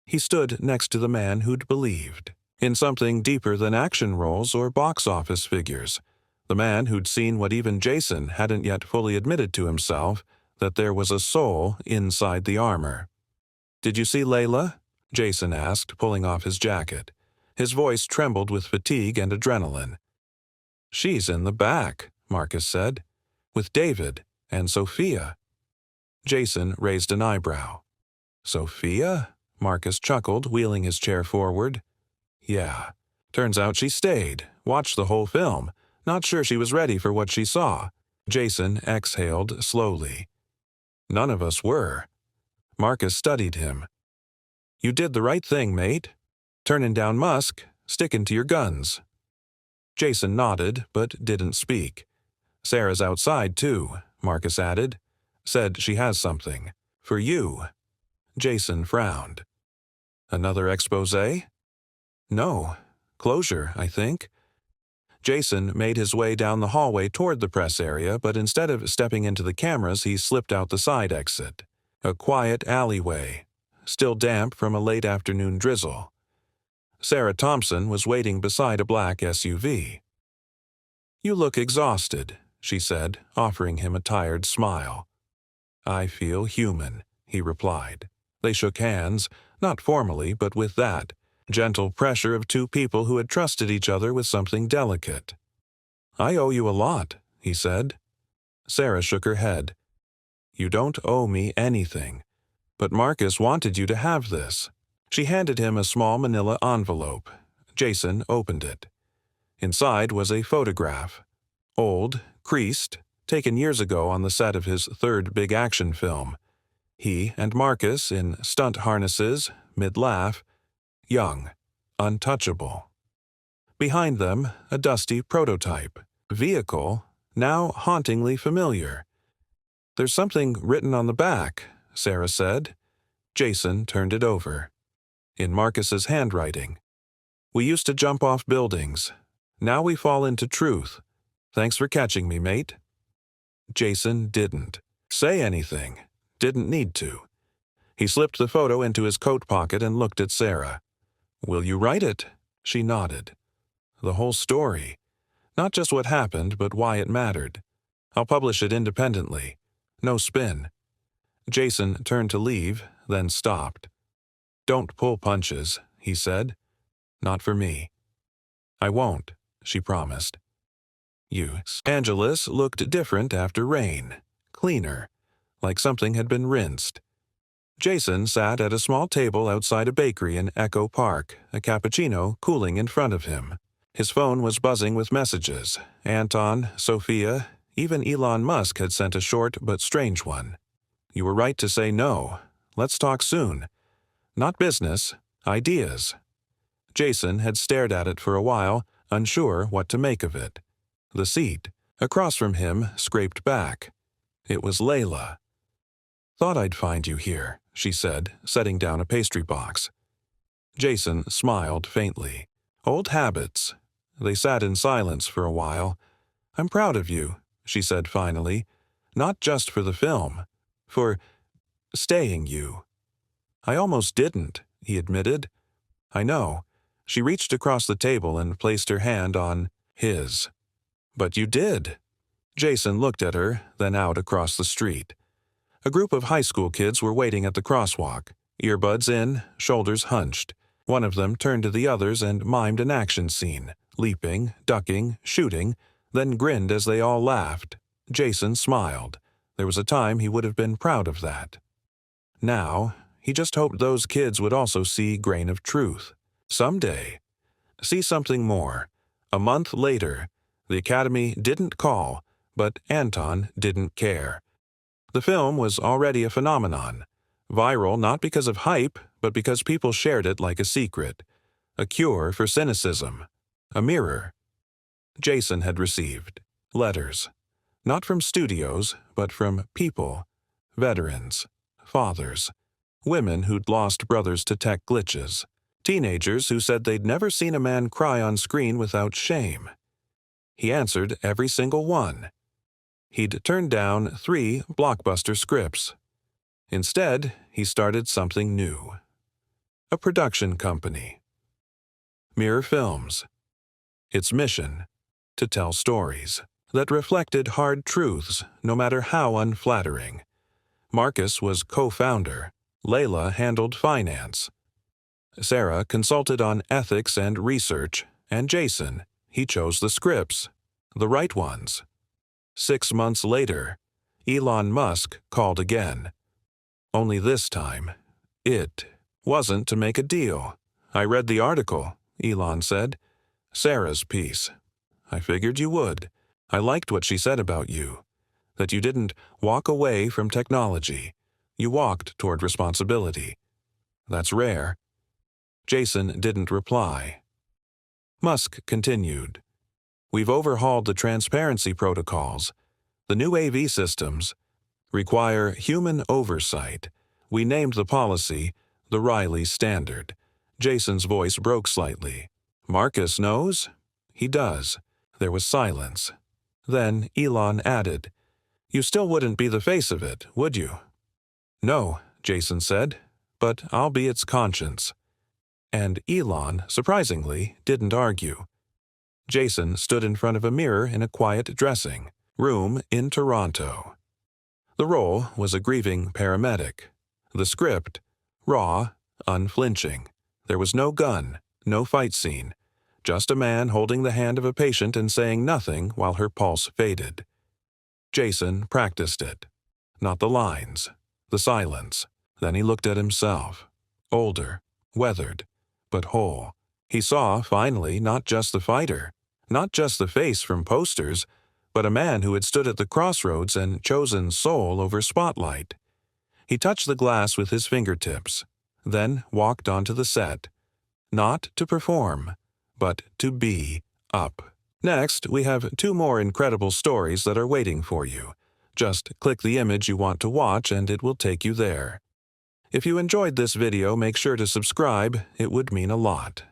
He stood next to the man who'd believed, in something deeper than action roles or box office figures, the man who'd seen what even Jason hadn't yet fully admitted to himself, that there was a soul inside the armor. "Did you see Layla?" Jason asked, pulling off his jacket. His voice trembled with fatigue and adrenaline. "She's in the back," Marcus said, "with David and Sophia." Jason raised an eyebrow. "Sophia?" Marcus chuckled, wheeling his chair forward. "Yeah. Turns out she stayed, watched the whole film, not sure she was ready for what she saw." Jason exhaled slowly. "None of us were." Marcus studied him. "You did the right thing, mate. Turning down Musk, sticking to your guns." Jason nodded, but didn't speak. "Sarah's outside, too," Marcus added. "Said she has something. For you." Jason frowned. "Another exposé?" "No. Closure, I think." Jason made his way down the hallway toward the press area, but instead of stepping into the cameras, he slipped out the side exit. A quiet alleyway, still damp from a late afternoon drizzle. Sarah Thompson was waiting beside a black SUV. "You look exhausted," she said, offering him a tired smile. "I feel human," he replied. They shook hands, not formally, but with that gentle pressure of two people who had trusted each other with something delicate. "I owe you a lot," he said. Sarah shook her head. "You don't owe me anything. But Marcus wanted you to have this." She handed him a small manila envelope. Jason opened it. Inside was a photograph. Old, creased, taken years ago on the set of his third big action film. He and Marcus in stunt harnesses, mid-laugh, young, untouchable. Behind them, a dusty prototype. Vehicle, now hauntingly familiar. "There's something written on the back," Sarah said. Jason turned it over. In Marcus's handwriting. "We used to jump off buildings. Now we fall into truth. Thanks for catching me, mate." Jason didn't say anything. Didn't need to. He slipped the photo into his coat pocket and looked at Sarah. "Will you write it?" She nodded. "The whole story. Not just what happened, but why it mattered. I'll publish it independently. No spin." Jason turned to leave, then stopped. "Don't pull punches," he said. "Not for me." "I won't," she promised. Angelus looked different after rain. Cleaner. Like something had been rinsed. Jason sat at a small table outside a bakery in Echo Park, a cappuccino cooling in front of him. His phone was buzzing with messages. Anton, Sophia, even Elon Musk had sent a short but strange one. "You were right to say no. Let's talk soon. Not business, ideas." Jason had stared at it for a while, unsure what to make of it. The seat, across from him, scraped back. It was Layla. "Thought I'd find you here," she said, setting down a pastry box. Jason smiled faintly. Old habits. They sat in silence for a while. "I'm proud of you," she said finally. Not just for the film. For staying you. I almost didn't, he admitted. I know. She reached across the table and placed her hand on his. But you did. Jason looked at her, then out across the street. A group of high school kids were waiting at the crosswalk, earbuds in, shoulders hunched. One of them turned to the others and mimed an action scene, leaping, ducking, shooting, then grinned as they all laughed. Jason smiled. There was a time he would have been proud of that. Now, he just hoped those kids would also see grain of truth. Someday. See something more. A month later, the Academy didn't call, but Anton didn't care. The film was already a phenomenon. Viral not because of hype, but because people shared it like a secret. A cure for cynicism. A mirror. Jason had received letters. Not from studios, but from people. Veterans. Fathers. Women who'd lost brothers to tech glitches. Teenagers who said they'd never seen a man cry on screen without shame. He answered every single one. He'd turned down 3 blockbuster scripts. Instead, he started something new. A production company. Mirror Films. Its mission: to tell stories that reflected hard truths, no matter how unflattering. Marcus was co-founder. Layla handled finance. Sarah consulted on ethics and research, and Jason, he chose the scripts, the right ones. 6 months later, Elon Musk called again. Only this time, it wasn't to make a deal. I read the article, Elon said. Sarah's piece. I figured you would. I liked what she said about you. That you didn't walk away from technology. You walked toward responsibility. That's rare. Jason didn't reply. Musk continued. We've overhauled the transparency protocols. The new AV systems require human oversight. We named the policy the Riley Standard. Jason's voice broke slightly. Marcus knows? He does. There was silence. Then Elon added, You still wouldn't be the face of it, would you? No, Jason said, but I'll be its conscience. And Elon, surprisingly, didn't argue. Jason stood in front of a mirror in a quiet dressing room in Toronto. The role was a grieving paramedic. The script, raw, unflinching. There was no gun, no fight scene, just a man holding the hand of a patient and saying nothing while her pulse faded. Jason practiced it. Not the lines, the silence. Then he looked at himself. Older, weathered, but whole. He saw, finally, not just the fighter, not just the face from posters, but a man who had stood at the crossroads and chosen soul over spotlight. He touched the glass with his fingertips, then walked onto the set. Not to perform, but to be up. Next, we have 2 more incredible stories that are waiting for you. Just click the image you want to watch and it will take you there. If you enjoyed this video, make sure to subscribe. It would mean a lot.